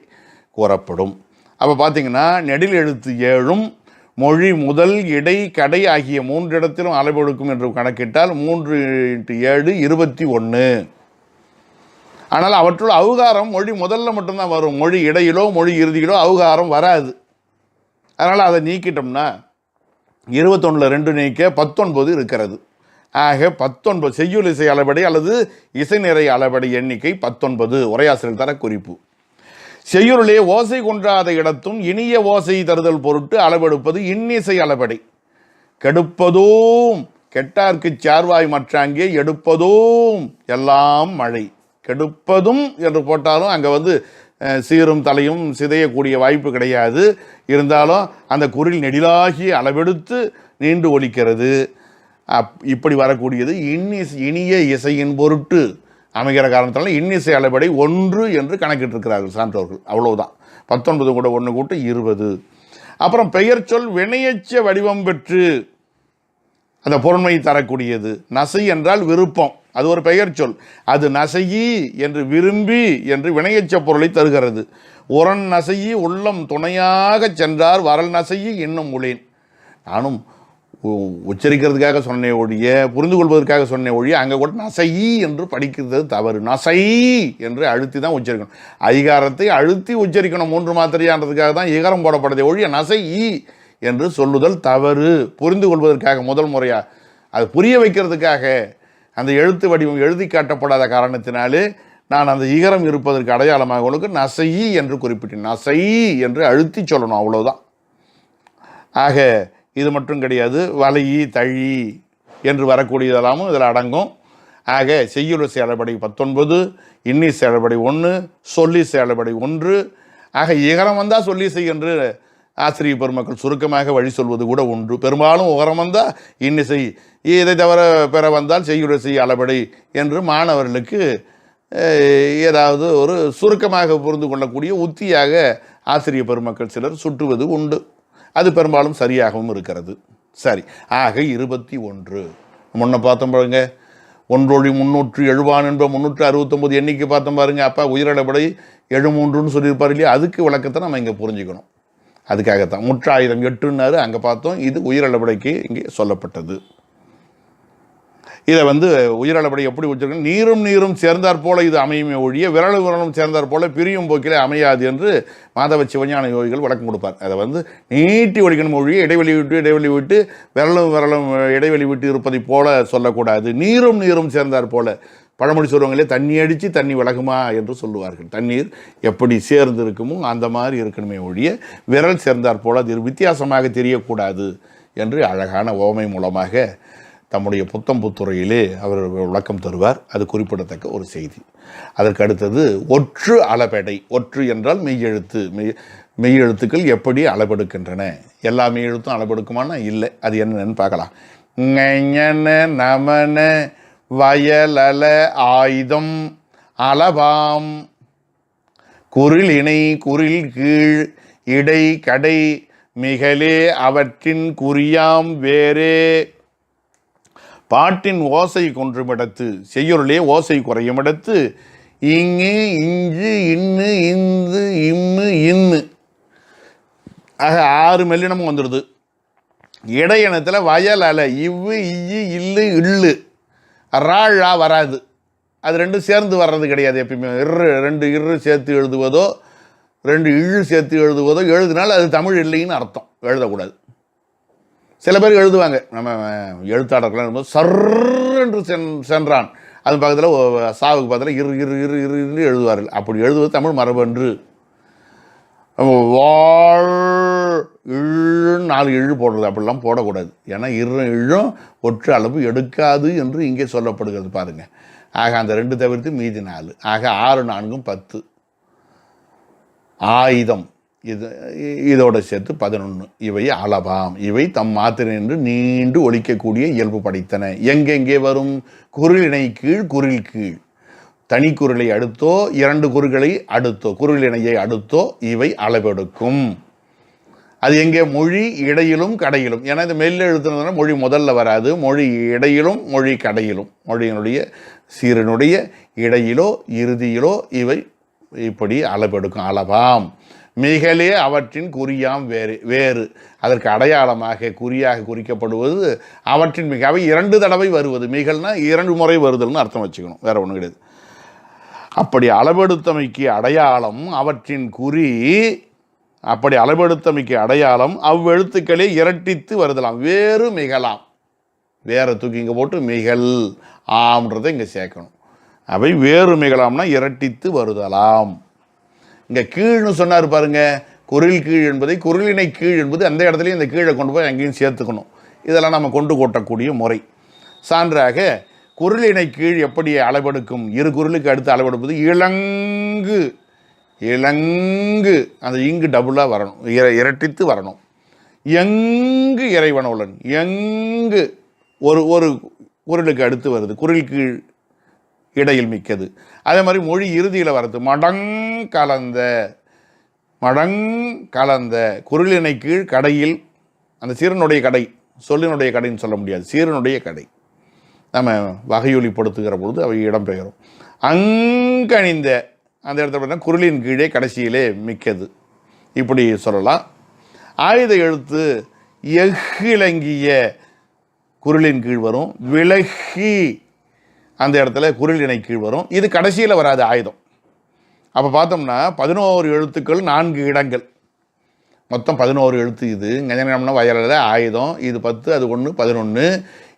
கூறப்படும். அப்போ பார்த்தீங்கன்னா நெடில் எழுத்து 7 மொழி முதல் இடை கடை ஆகிய 3 இடத்திலும் அளவெடுக்கும் என்று கணக்கிட்டால் 3 × 7 21. ஆனால் அவற்றுள் அவுகாரம் மொழி முதல்ல மட்டும்தான் வரும். மொழி இடையிலோ மொழி இறுதியிலோ அவுகாரம் வராது. அதனால் அதை நீக்கிட்டோம்னா 21ல் 2 நீக்க 19 இருக்கிறது. ஆக 19 செய்யுள் இசை அளபடை அல்லது இசை நிறை அளபடை எண்ணிக்கை 19 உரையாசிரியர் தர குறிப்பு. செய்யுளிலே ஓசை கொன்றாத இடத்தும் இனிய ஓசை தருதல் பொருட்டு அளவெடுப்பது இன்னிசை அளபடை. கெடுப்பதும் கெட்டார்க்கு சார்வாய் மற்றாங்கே எடுப்பதும் எல்லாம் மழை. கெடுப்பதும் என்று போட்டாலும் அங்கே சீரும் தலையும் சிதையக்கூடிய வாய்ப்பு கிடையாது. இருந்தாலும் அந்த குரில் நெடிலாகி அளவெடுத்து நீண்டு ஒலிக்கிறது. இப்படி வரக்கூடியது இனிய இசையின் பொருட்டு அமைகிற காரணத்தால இன்னிசை அளபடை 1 என்று கணக்கிட்டிருக்கிறார்கள் சான்றோர்கள். அவ்வளவுதான். 19 கூட 1 கூட்டு 20. அப்புறம் பெயர் சொல் வினையச்ச வடிவம் பெற்று அந்த பொருண்மை தரக்கூடியது. நசை என்றால் விருப்பம், அது ஒரு பெயர் சொல். அது நசையி என்று விரும்பி என்று வினையச்ச பொருளை தருகிறது. உரன் நசையி உள்ளம் துணையாக சென்றார் வரல் நசையி இன்னும் உளேன். நானும் உச்சரிக்கிறதுக்காக சொன்னே ஒழிய புரிந்து கொள்வதற்காக சொன்னே ஒழிய அங்கே கூட நசையி என்று படிக்கிறது தவறு. நசை என்று அழுத்தி தான் உச்சரிக்கணும். ஐகாரத்தை அழுத்தி உச்சரிக்கணும். 3 மாத்திரையான்றதுக்காக தான் இகரம் போடப்படுதே ஒழிய நசை என்று சொல்லுதல் தவறு. புரிந்து கொள்வதற்காக முதல் முறையாக அது புரிய வைக்கிறதுக்காக அந்த எழுத்து வடிவம் எழுதி காட்டப்படாத காரணத்தினாலே நான் அந்த இகரம் இருப்பதற்கு அடையாளமாக உங்களுக்கு நசை என்று குறிப்பிட்டேன். நசை என்று அழுத்தி சொல்லணும், அவ்வளவுதான். ஆக இது மட்டும் கிடையாது. வலையி தழி என்று வரக்கூடியதெல்லாமும் இதில் அடங்கும். ஆக செய்யுள் அளபடை 19, இன்னிசை அளபடை 1, சொல்லிசை அளபடை 1. ஆக இகரம் வந்தால் சொல்லிசை என்று ஆசிரியர் பெருமக்கள் சுருக்கமாக வழி சொல்வது கூட உண்டு. பெரும்பாலும் உகரம் வந்தால் இன்னிசை, இதை தவிர பெற வந்தால் செய்யுளிசை அளபடை என்று மாணவர்களுக்கு ஏதாவது ஒரு சுருக்கமாக புரிந்து கொள்ளக்கூடிய உத்தியாக ஆசிரியர் பெருமக்கள் சிலர் சுட்டுவது உண்டு. அது பெரும்பாலும் சரியாகவும் இருக்கிறது. சரி, ஆக 21 முன்ன பார்த்தோம் பாருங்க. 1,370 என்ப 369 எண்ணிக்கை பார்த்தோம் பாருங்க. அப்போ உயிரளபடை 73ன்னு சொல்லியிருப்பார் இல்லையா? அதுக்கு விளக்கத்தை நம்ம இங்கே புரிஞ்சுக்கணும். அதுக்காகத்தான் முற்றாயுதம் 8ன்னாரு அங்கே பார்த்தோம். இது உயிரளபடைக்கு இங்கே சொல்லப்பட்டது. இதை உயிரளபடை எப்படி வச்சிருக்கணும்? நீரும் நீரும் சேர்ந்தாற் போல இது அமையுமே ஒழிய விரலும் விரலும் சேர்ந்தாற் போல பிரியும் போக்கிலே அமையாது என்று மாதவ சிவஞான யோகிகள் விளக்கம் கொடுப்பார். அதை நீட்டி ஒழிக்கணும் ஒழிய இடைவெளி விட்டு விரலும் விரலும் இடைவெளி விட்டு இருப்பதை போல சொல்லக்கூடாது. நீரும் நீரும் சேர்ந்தாற் போல, பழமொழி சொல்லுவாங்களே, தண்ணி அடித்து தண்ணி விலகுமா என்று சொல்லுவார்கள். தண்ணீர் எப்படி சேர்ந்து இருக்குமோ அந்த மாதிரி இருக்கணுமே ஒழிய விரல் சேர்ந்தாற் போல அது வித்தியாசமாக தெரியக்கூடாது என்று அழகான ஓமை மூலமாக தம்முடைய புத்தம்புத்துறையிலே அவர் விளக்கம் தருவார். அது குறிப்பிடத்தக்க ஒரு செய்தி. அதற்கு அடுத்தது ஒற்று அளபெடை. ஒற்று என்றால் மெய்யெழுத்து. மெய்யெழுத்துக்கள் எப்படி அளபெடுக்கின்றன? எல்லா மெய்யெழுத்தும் அளபெடுக்குமானா இல்லை. அது என்னன்னு பார்க்கலாம். நமன வயலல ஆயுதம் அளபாம் குரில் இணை குரில் கீழ் இடை கடை மிகலே அவற்றின் குறியாம் வேறே. பாட்டின் ஓசை கொன்றுமிடத்து, செய்யுளிலே ஓசை குறையுமிடத்து இங்கு இஞ்சு இன்னு இந்து இம்மு இன்னு ஆக 6 மெல்லினமும் வந்துடுது. இடையினத்தில் வயல் அலை இவ்வு இய்யு இல்லு இல்லு ராழா வராது. அது ரெண்டும் சேர்ந்து வர்றது கிடையாது. எப்பயுமே 2 இரு சேர்த்து எழுதுவதோ 2 இழு சேர்த்து எழுதுவதோ எழுதினால் அது தமிழ் இல்லைன்னு அர்த்தம். எழுதக்கூடாது. சில பேர் எழுதுவாங்க, நம்ம எழுத்தாளர்கள் சர் என்று சென்றான், அது பக்கத்தில் சாவுக்கு பக்கத்தில் இரு இரு இரு இரு எழுதுவார்கள். அப்படி எழுதுவது தமிழ் மரபன்று. வாழ் இழுன்னு 4 இழு போடுறது அப்படிலாம் போடக்கூடாது. ஏன்னா இழும் ஒற்று அளவு எடுக்காது என்று இங்கே சொல்லப்படுகிறது பாருங்க. ஆக அந்த 2 தவிர்த்து மீதி 4. ஆக 6 4 10. ஆயுதம் இதோட சேர்த்து 11. இவை அளபாம். இவை தம் மாத்திரை என்று நீண்டு ஒலிக்கக்கூடிய இயல்பு படைத்தன. எங்கெங்கே வரும்? குரிலிணை கீழ் குரில் கீழ். தனி குரிலை அடுத்தோ 2 குறுகளை அடுத்தோ குரிலிணையை அடுத்தோ இவை அளவெடுக்கும். அது எங்கே? மொழி இடையிலும் கடையிலும். ஏன்னா இது மெல்ல எழுத்துனதுனா மொழி முதல்ல வராது. மொழி இடையிலும் மொழி கடையிலும், மொழியினுடைய சீரனுடைய இடையிலோ இறுதியிலோ இவை இப்படி அளவெடுக்கும். அளபாம் மிகலே அவற்றின் குறியாம் வேறு. அதற்கு அடையாளமாக குறியாக குறிக்கப்படுவது அவற்றின் மிக. அவை 2 தடவை வருவது. மிகல்னா 2 முறை வருதல்னு அர்த்தம் வச்சுக்கணும், வேற ஒன்றும் கிடையாது. அப்படி அளவெடுத்தமைக்கு அடையாளம் அவற்றின் குறி. அப்படி அளவெடுத்தமைக்கு அடையாளம் அவ்வெழுத்துக்களே இரட்டித்து வருதலாம். வேறு மிகலாம். வேற தூக்கி இங்கே போட்டு மிகல் ஆம்ன்றதை இங்கே சேர்க்கணும். அவை வேறு மிகலாம்னா இரட்டித்து வருதலாம். இங்கே கீழ்னு சொன்னார் பாருங்க. குரில் கீழ் என்பதை குரிலினை கீழ் என்பது அந்த இடத்துலையும் இந்த கீழே கொண்டு போய் அங்கேயும் சேர்த்துக்கணும். இதெல்லாம் நம்ம கொண்டு கொட்டக்கூடிய முறை. சான்றாக குரிலினை கீழ் எப்படி அளவெடுக்கும்? 2 குரிலுக்கு அடுத்து அளவெடுப்பது இளங்கு. இளங்கு அந்த இங்கு டபுளாக வரணும், இரட்டித்து வரணும். எங்கு இறைவனுடன் எங்கு ஒரு குரிலுக்கு அடுத்து வருது. குரில் கீழ் இடையில் மிக்கது. அதே மாதிரி மொழி இறுதியில் வரது. மடங்கலந்த குரிலினை கீழ் கடையில். அந்த சீரனுடைய கடை, சொல்லினுடைய கடைன்னு சொல்ல முடியாது, சீரனுடைய கடை. நம்ம வகையொலிப்படுத்துகிற பொழுது அவை இடம்பெயரும். அங்கணிந்த அந்த இடத்துல பார்த்தீங்கன்னா குரிலின் கீழே கடைசியிலே மிக்கது. இப்படி சொல்லலாம். ஆயுத எழுத்து எஃகிலங்கிய குரிலின் கீழ் வரும். விலகி அந்த இடத்துல குரில் இணை கீழ் வரும். இது கடைசியில் வராது ஆயுதம். அப்போ பார்த்தோம்னா 11 எழுத்துக்கள் 4 இடங்கள், மொத்தம் 11 எழுத்து. இது கஞ்சனம்னா வயலில் ஆயுதம். இது 10, அது 1 11.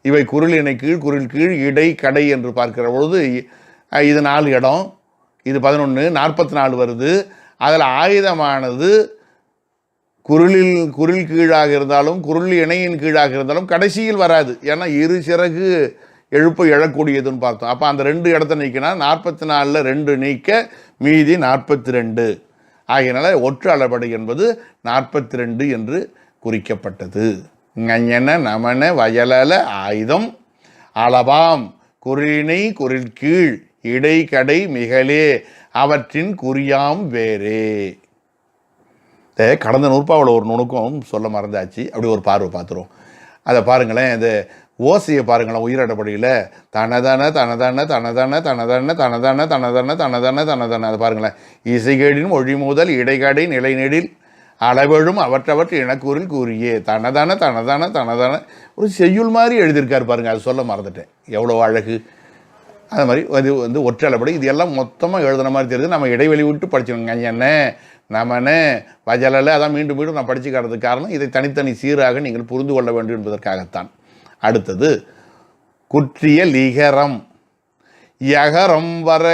இவை குரில் இணை கீழ் குரில் கீழ் இடை கடை என்று பார்க்கிற பொழுது இது 4 இடம், இது 11 44 வருது. அதில் ஆயுதமானது குரில் கீழாக இருந்தாலும் குரில் இணையின் கீழாக இருந்தாலும் கடைசியில் வராது. ஏன்னா 2 சிறகு எழுப்ப எழக்கூடியதுன்னு பார்த்தோம். அப்போ அந்த 2 இடத்த நீக்கினா 44ல் 2 நீக்க மீதி 42. ஆகையினால ஒற்று அளபடை என்பது 42 என்று குறிக்கப்பட்டது. ஞன நமன வயலல ஆயுதம் அளவாம் குறிணை குறிற்கீழ் இடைக்கடை மிகலே அவற்றின் குறியாம் வேறே. கடந்த நூற்பாவில் ஒரு நுணுக்கம் சொல்ல மறந்தாச்சு. அப்படி ஒரு பார்வை பார்த்துரும். அதை பாருங்களேன். இந்த ஓசையை பாருங்களேன். உயிரடப்படியில் தனதான தனதான தனதான தனதான தனதான தனதான தனதான தனதான அதை பாருங்களேன். இசைகேடின் மொழி முதல் இடைக்காடை நிலைநெடில் அளவெழும் அவற்றவற்று இனக்கூறில் கூறியே தனதான தனதான தனதான ஒரு செய்யுள் மாதிரி எழுதியிருக்காரு பாருங்கள். அது சொல்ல மறந்துட்டேன். எவ்வளோ அழகு. அது மாதிரி அது வந்து ஒற்றளப்படி இது எல்லாம் மொத்தமாக எழுதுன மாதிரி தெரியுது. நம்ம இடைவெளி விட்டு படிச்சிடணுங்க. என்ன நமனே வஜலலை அதான் மீண்டும் மீண்டும் நான் படிச்சுக்கிறதுக்கு காரணம் இதை தனித்தனி சீராக நீங்கள் புரிந்து கொள்ள வேண்டும் என்பதற்காகத்தான். அடுத்தது குற்றிய லிகரம். யகரம் வர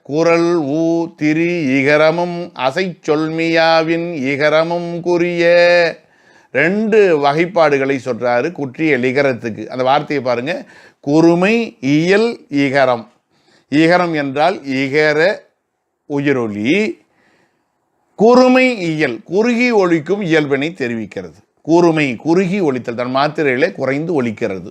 குரல் ஊ திரி இகரமும் அசை சொல்மியாவின் இகரமும் குறிய 2 வகைப்பாடுகளை சொல்றாரு குற்றிய லிகரத்துக்கு. அந்த வார்த்தையை பாருங்க. குறுமை இயல் இகரம். இகரம் என்றால் இகர உயிரொலி. குறுமை இயல் குறுகி ஒலிக்கும் இயல்பினை தெரிவிக்கிறது. கூர்மை குறுகி ஒலித்தல் தன் மாத்திரையிலே குறைந்து ஒலிக்கிறது.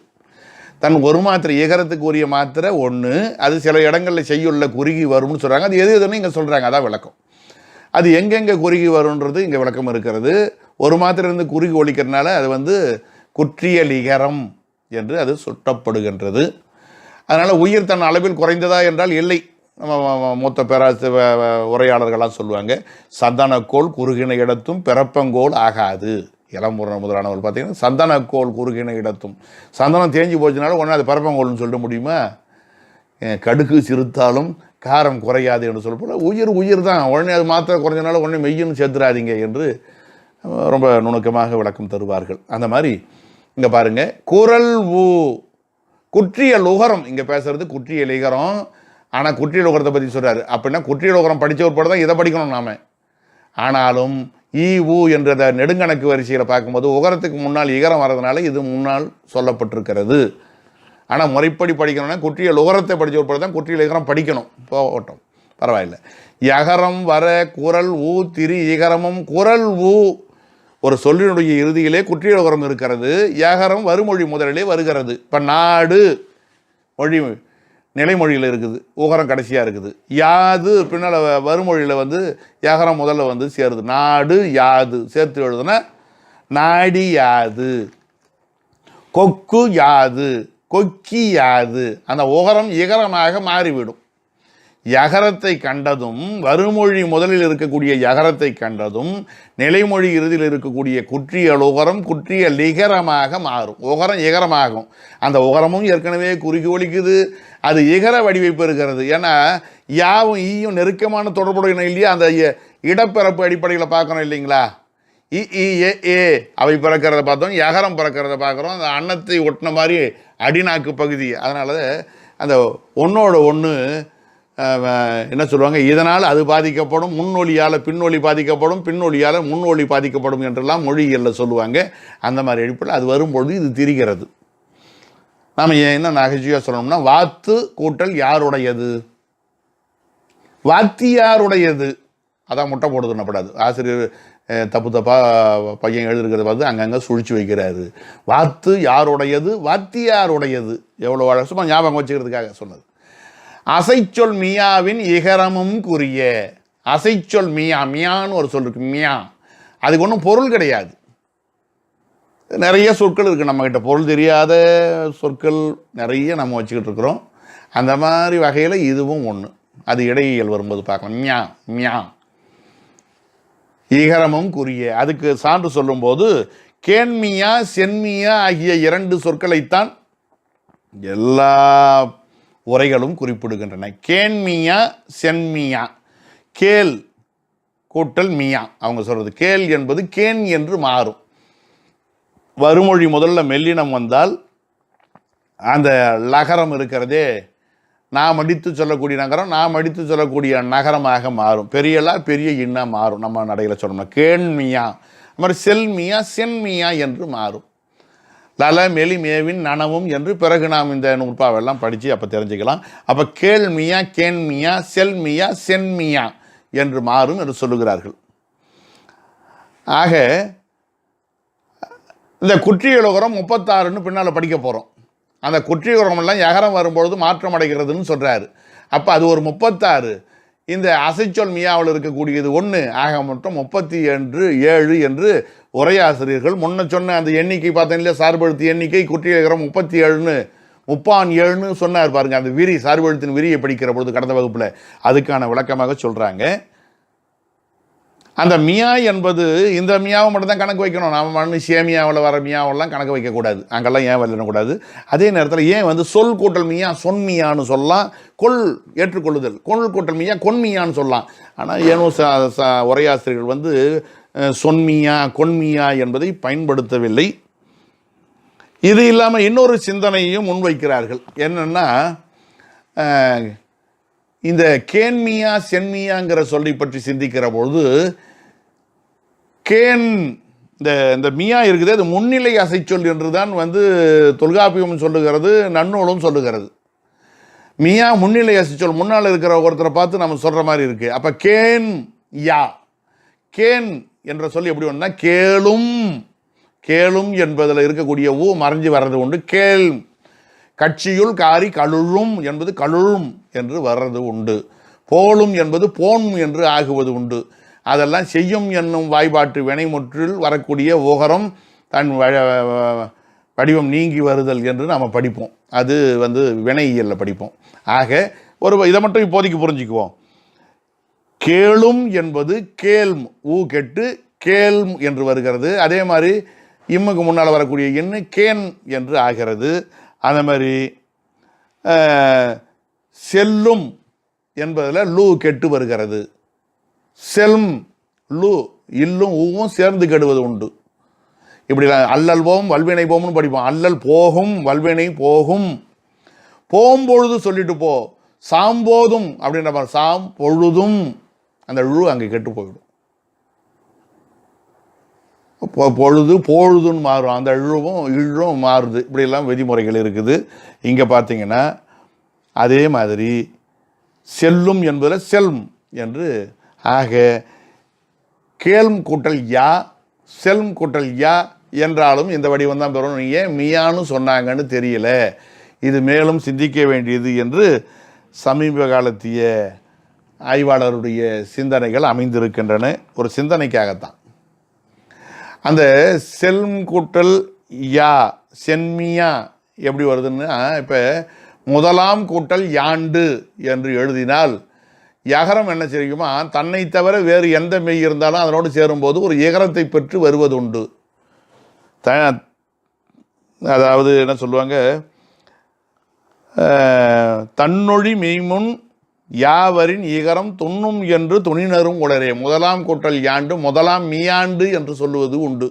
தன் ஒரு மாத்திரை ஏகரத்துக்கு உரிய மாத்திரை 1 அது சில இடங்களில் செய்யுள்ள குறுகி வரும்னு சொல்கிறாங்க. அது எது எதுன்னு இங்கே சொல்கிறாங்க. அதான் விளக்கம். அது எங்கெங்கே குறுகி வரும்ன்றது இங்கே விளக்கம் இருக்கிறது. ஒரு மாத்திரை இருந்து குறுகி ஒலிக்கிறதுனால அது வந்து குற்றிய லிகரம் என்று அது சுட்டப்படுகின்றது. அதனால் உயிர் தன் அளவில் குறைந்ததா என்றால் இல்லை. நம்ம மூத்த உரையாளர்களாக சொல்லுவாங்க. சந்தனக்கோள் குறுகின இடத்தும் பிறப்பங்கோல் ஆகாது. இளம்பூரண முதலானவர் பார்த்தீங்கன்னா சந்தனக்கோள் குறுகின இடத்தும். சந்தனம் தேஞ்சு போச்சுனாலும் உடனே அது பரப்பங்கோல்னு சொல்லிட முடியுமா? கடுகு சிறுத்தாலும் காரம் குறையாது என்று சொல்ல உயிர் தான். உடனே அது மாத்திரை குறைஞ்சனால உடனே மெய்யின்னு சேர்த்துறாதீங்க என்று ரொம்ப நுணுக்கமாக விளக்கம் தருவார்கள். அந்த மாதிரி இங்கே பாருங்கள். குரல் ஊ குற்றிய லுகரம். இங்கே பேசுறது குற்றிய லிகரம். ஆனால் குற்றிய லுகரத்தை பற்றி சொல்கிறாரு. அப்படின்னா குற்றிய லுகரம் படித்த ஒரு படம் தான் இதை படிக்கணும் நாம். ஆனாலும் ஈ ஊ என்ற நெடுங்கணக்கு வரிசையில் பார்க்கும்போது உகரத்துக்கு முன்னால் இகரம் வர்றதுனால இது முன்னால் சொல்லப்பட்டிருக்கிறது. ஆனால் முறைப்படி படிக்கணும்னா குற்றிய லுகரத்தை படித்த ஒரு படம் தான் குற்றிய லிகரம் படிக்கணும். போகட்டும், பரவாயில்லை. யகரம் வர குரல் ஊ திரி இகரமும். குரல் ஊ ஒரு சொல்லினுடைய இறுதியிலே குற்றிய லுகரம் இருக்கிறது. யகரம் வருமொழி முதலிலே வருகிறது. இப்போ நாடு மொழி நிலைமொழியில் இருக்குது, உகரம் கடைசியாக இருக்குது. யாது பின்னால் வருமொழியில் வந்து யகரம் முதல்ல வந்து சேருது. நாடு யாது சேர்த்து எழுதுனா நாடி யாது. கொக்கு யாது கொக்கி யாது. அந்த உகரம் இகரமாக மாறிவிடும். யகரத்தை கண்டதும் வருமொழி முதலில் இருக்கக்கூடிய யகரத்தை கண்டதும் நிலைமொழி இறுதியில் இருக்கக்கூடிய குற்றிய லுகரம் குற்றிய லிகரமாக மாறும். உகரம் இகரமாகும். அந்த உகரமும் ஏற்கனவே குறுகி ஒலிக்குது. அது இகர வடிவைப்பு இருக்கிறது. ஏன்னா யாவும் ஈயும் நெருக்கமான தொடர்புடைய இல்லையா? அந்த இடப்பிறப்பு அடிப்படையில் பார்க்கணும் இல்லைங்களா? இ ஏ அவை பிறக்கிறத பார்த்தோம், யகரம் பிறக்கிறத பார்க்குறோம். அந்த அன்னத்தை ஒட்டின மாதிரி அடிநாக்கு பகுதி. அதனால அந்த ஒன்றோட ஒன்று என்ன சொல்லுவாங்க, இதனால் அது பாதிக்கப்படும், முன்னொலியால் பின்னொலி பாதிக்கப்படும், பின்னொலியால் முன்னொலி பாதிக்கப்படும் என்றெல்லாம் மொழிகளில் சொல்லுவாங்க. அந்த மாதிரி அடிப்படையில் அது வரும்பொழுது இது திரிகிறது. நாம் என்ன நகைச்சுவையாக சொல்லணும்னா வாத்து கூட்டல் யாருடையது? வாத்தியாருடையது. அதான் முட்டை போடுறது என்னப்படாது. ஆசிரியர் தப்பாக பையன் எழுதுகிறத பார்த்து அங்கங்கே சுழிச்சு வைக்கிறாரு. வாத்து யாருடையது? வாத்தியாருடையது. எவ்வளோ வருஷமாக ஞாபகம் வச்சுக்கிறதுக்காக சொன்னது. அசைச்சொல் மியாவின் இகரமும் குறிய. அசைச்சொல் மியா, மியான்னு ஒரு சொல் இருக்கு. மியா அதுக்கு ஒன்றும் பொருள் கிடையாது. நிறைய சொற்கள் இருக்குது நம்மக்கிட்ட. பொருள் தெரியாத சொற்கள் நிறைய நம்ம வச்சுக்கிட்டு இருக்கிறோம். அந்த மாதிரி வகையில் இதுவும் ஒன்று. அது இடையியல் வரும்போது பார்க்கலாம். மியா மியா இகரமும் குறிய. அதுக்கு சான்று சொல்லும்போது கேன்மியா சென்மியா ஆகிய 2 சொற்களைத்தான் எல்லா உரைகளும் குறிப்பிடுகின்றன. கேன்மியா சென்மியா. கேல் கூட்டல் மியா அவங்க சொல்கிறது. கேல் என்பது கேன் என்று மாறும். வருமொழி முதல்ல மெல்லினம் வந்தால் அந்த லகரம் இருக்கிறதே, நாம் அடித்து சொல்லக்கூடிய நகரம் நாம் அடித்து சொல்லக்கூடிய நகரமாக மாறும். பெரியலா பெரிய இன்னா மாறும். நம்ம நடையில் சொல்லணும்னா கேன்மியா. அது மாதிரி செல்மியா சென்மியா என்று மாறும். லல மெலி மேவின் நனவும் என்று பிறகு நாம் இந்த நூற்பாவெல்லாம் படித்து அப்போ தெரிஞ்சுக்கலாம். அப்போ கேள்மியா கேன்மியா செல்மியா சென்மியா என்று மாறும் என்று சொல்லுகிறார்கள். ஆக இந்த குற்றியலுகரம் 36ன்னு பின்னால் படிக்க போகிறோம். அந்த குற்றியலுகரமெல்லாம் யகரம் வரும்பொழுது மாற்றம் அடைகிறதுன்னு சொல்கிறாரு. அப்போ அது ஒரு 36. இந்த அசைச்சொல் மியாவில் இருக்கக்கூடியது 1. ஆக மொத்தம் 37 என்று உரையாசிரியர்கள் முன்ன சொன்ன அந்த எண்ணிக்கை பார்த்தேன் இல்லையா, சார்பெழுத்து எண்ணிக்கை குற்றியலுகரம் 37ன்னு 37ன்னு சொன்னார் பாருங்க. அந்த விரி சார்பெழுத்தின் விரியை படிக்கிற பொழுது கடந்த வகுப்பில் அதுக்கான விளக்கமாக சொல்கிறாங்க. அந்த மியா என்பது இந்த மியாவை மட்டும் தான் கணக்கு வைக்கணும். நம்ம சேமியாவில் வர மியாவெல்லாம் கணக்கு வைக்கக்கூடாது. அங்கெல்லாம் ஏன் வரலக்கூடாது. அதே நேரத்தில் ஏன் சொல் கூட்டல் மியா சொன்மியான்னு சொல்லலாம், கொள் ஏற்றுக்கொள்ளுதல் கொள் கூட்டல் மியா கொன்மியான்னு சொல்லலாம். ஆனால் ஏனோ உரையாசிரியர்கள் சொன்மியா கொன்மியா என்பதை பயன்படுத்தவில்லை. இது இல்லாமல் இன்னொரு சிந்தனையும் முன்வைக்கிறார்கள். என்னென்னா, இந்த கேன்மியா சென்மியாங்கிற சொல்லை பற்றி சிந்திக்கிற பொழுது கேன் இந்த மியா இருக்குது, அது முன்னிலை அசைச்சொல் என்று தான் தொல்காப்பியம் சொல்லுகிறது, நன்னூலும் சொல்லுகிறது. மியா முன்னிலை அசைச்சொல், முன்னால் இருக்கிற ஒருத்தரை பார்த்து நம்ம சொல்கிற மாதிரி இருக்குது. அப்போ கேன் யா, கேன் என்ற சொல் எப்படி ஒன்றா கேளும், கேளும் என்பதில் இருக்கக்கூடிய ஊ மறைஞ்சு வர்றது உண்டு. கேள் கட்சியுள் காரி கழுழும் என்பது கழுழும் என்று வர்றது உண்டு. போலும் என்பது போன் என்று ஆகுவது உண்டு. அதெல்லாம் செய்யும் என்னும் வாய்பாட்டு வினைமுற்றில் வரக்கூடிய ஓகரம் தன் வடிவம் நீங்கி வருதல் என்று நாம் படிப்போம். அது வினையியலில் படிப்போம். ஆக இதை மட்டும் இப்போதைக்கு புரிஞ்சுக்குவோம். கேளும் என்பது கேள்ம், ஊ கெட்டு கேள்ம் என்று வருகிறது. அதே மாதிரி இம்முக்கு முன்னால் வரக்கூடிய எண்ணு கேன் என்று ஆகிறது. அதே மாதிரி செல்லும் என்பதில் லூ கெட்டு வருகிறது. செல்ம் லூ இல்லும் ஊவும் சேர்ந்து கெடுவது உண்டு. இப்படி அல்லல் போம் வல்வினை போம்னு படிப்போம். அல்லல் போகும் வல்வினை போகும். போகும்பொழுது சொல்லிட்டு போ, சாம்போதும் அப்படின்ற மாதிரி சாம் பொழுதும் அந்த ழு அங்கே கெட்டு போயிடும். பொழுது பொழுதுன்னு மாறும், அந்த இழும் மாறுது. இப்படியெல்லாம் விதிமுறைகள் இருக்குது. இங்கே பார்த்தீங்கன்னா அதே மாதிரி செல்லும் என்பதில் செல்ம் என்று ஆக கேள்ம் கூட்டல் யா செல்ம் கூட்டல் யா என்றாலும் இந்த வடிவம் தான் பெறணும். ஏன் மியான்னு சொன்னாங்கன்னு தெரியல. இது மேலும் சிந்திக்க வேண்டியது என்று சமீப காலத்திய ஆய்வாளருடைய சிந்தனைகள் அமைந்திருக்கின்றன. ஒரு சிந்தனைக்காகத்தான் அந்த செல்ம் கூட்டல் யா சென்மியா எப்படி வருதுன்னா, இப்போ முதலாம் கூட்டல் யாண்டு என்று எழுதினால் யகரம் என்ன செய்யுமா, தன்னை தவிர வேறு எந்த மெய் இருந்தாலும் அதனோடு சேரும்போது ஒரு இகரத்தை பெற்று வருவது உண்டு. அதாவது என்ன சொல்லுவாங்க, தன்னொழி மெய்முன் யாவரின் இகரம் துண்ணும் என்று துணினரும் உடரே. முதலாம் கூட்டல் யாண்டு முதலாம் மியாண்டு என்று சொல்லுவது உண்டு.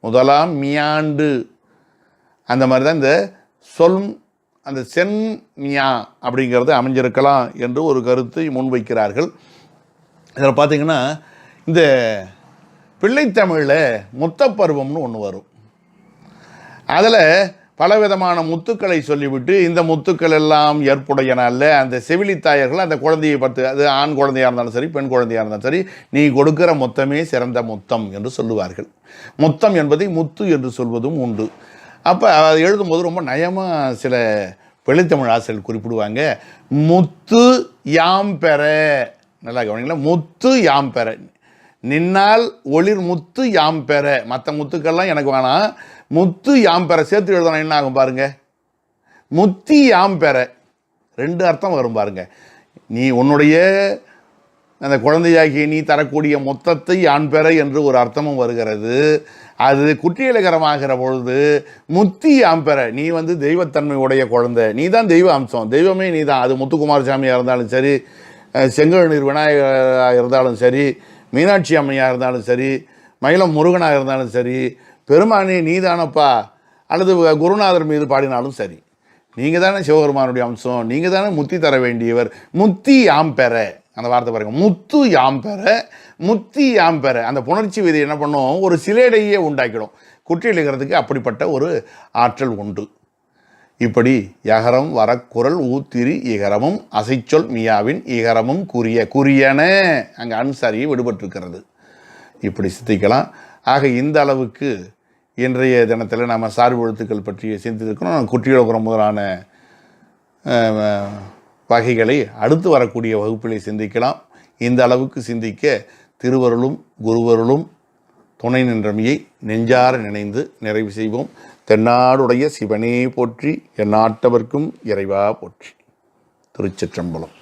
முதலாம் மியாண்டு அந்த மாதிரி தான் இந்த சொல் அந்த சென் மியா அப்படிங்கிறது அமைஞ்சிருக்கலாம் என்று ஒரு கருத்தை முன்வைக்கிறார்கள். இதில் பார்த்தீங்கன்னா இந்த பிள்ளைத்தமிழில் முத்தப்பருவம்னு ஒன்று வரும். அதில் பலவிதமான முத்துக்களை சொல்லிவிட்டு இந்த முத்துக்கள் எல்லாம் ஏற்புடையன அல்ல, அந்த செவிலித்தாயர்கள் அந்த குழந்தையை பார்த்து, அது ஆண் குழந்தையாக இருந்தாலும் சரி பெண் குழந்தையாக இருந்தாலும் சரி, நீ கொடுக்கிற மொத்தமே சிறந்த மொத்தம் என்று சொல்லுவார்கள். மொத்தம் என்பதை முத்து என்று சொல்வதும் உண்டு. அப்போ அதை எழுதும்போது ரொம்ப நயமாக சில பிள்ளைத்தமிழ் ஆசிரியர்கள் குறிப்பிடுவாங்க, முத்து யாம் பெற. நல்லா கவனிங்களா, முத்து யாம் பெற, நின்னால் ஒளிர் முத்து யாம் பெற. மற்ற முத்துக்கள்லாம் எனக்கு வேணாம், முத்து யாம் பெற சேர்த்து எழுதணும். என்ன ஆகும் பாருங்க, முத்தி யாம் பெற, ரெண்டு அர்த்தம் வரும் பாருங்க. நீ உன்னுடைய அந்த குழந்தையாகிய நீ தரக்கூடிய மொத்தத்தை யான் பெற என்று ஒரு அர்த்தமும் வருகிறது. அது குற்றியலகரமாகிற பொழுது முத்தி யாம் பெற, நீ தெய்வத்தன்மை உடைய குழந்தை, நீ தான் தெய்வ அம்சம், தெய்வமே நீ தான். அது முத்துக்குமாரசாமியாக இருந்தாலும் சரி, செங்கழுநீர் விநாயகராக இருந்தாலும் சரி, மீனாட்சி அம்மையாக இருந்தாலும் சரி, மயிலம் முருகனாக இருந்தாலும் சரி, பெருமானே நீதானப்பா அல்லது குருநாதர் மீது பாடினாலும் சரி, நீங்கள் தானே சிவபெருமானுடைய அம்சம், நீங்கள் தானே முத்தி தர வேண்டியவர். முத்தி யாம் பெற, அந்த வார்த்தை பாருங்க, முத்து யாம் பெற, முத்தி யாம் பெற. அந்த புணர்ச்சி விதி என்ன பண்ணும், ஒரு சிலேடையே உண்டாக்கிடும். குற்றியலுகிறதுக்கு அப்படிப்பட்ட ஒரு ஆற்றல் உண்டு. இப்படி யகரம் வரக்குரல் ஊத்திரி இகரமும் அசைச்சொல் மியாவின் இகரமும் குறியன அங்கே அன்சாரியை விடுபட்டிருக்கிறது. இப்படி சிந்திக்கலாம். ஆக இந்த அளவுக்கு இன்றைய தினத்தில் நாம் சார்பு எழுத்துக்கள் பற்றி சிந்தித்திருக்கிறோம். குற்றியலுகரம் முதலான வகைகளை அடுத்து வரக்கூடிய வகுப்பிலே சிந்திக்கலாம். இந்த அளவுக்கு சிந்திக்க திருவருளும் குருவருளும் துணை நின்றமையை நெஞ்சார நினைந்து நிறைவு செய்வோம். தென்னாடுடைய சிவனே போற்றி, எந்நாட்டவர்க்கும் இறைவா போற்றி. திருச்சிற்றம்பலம்.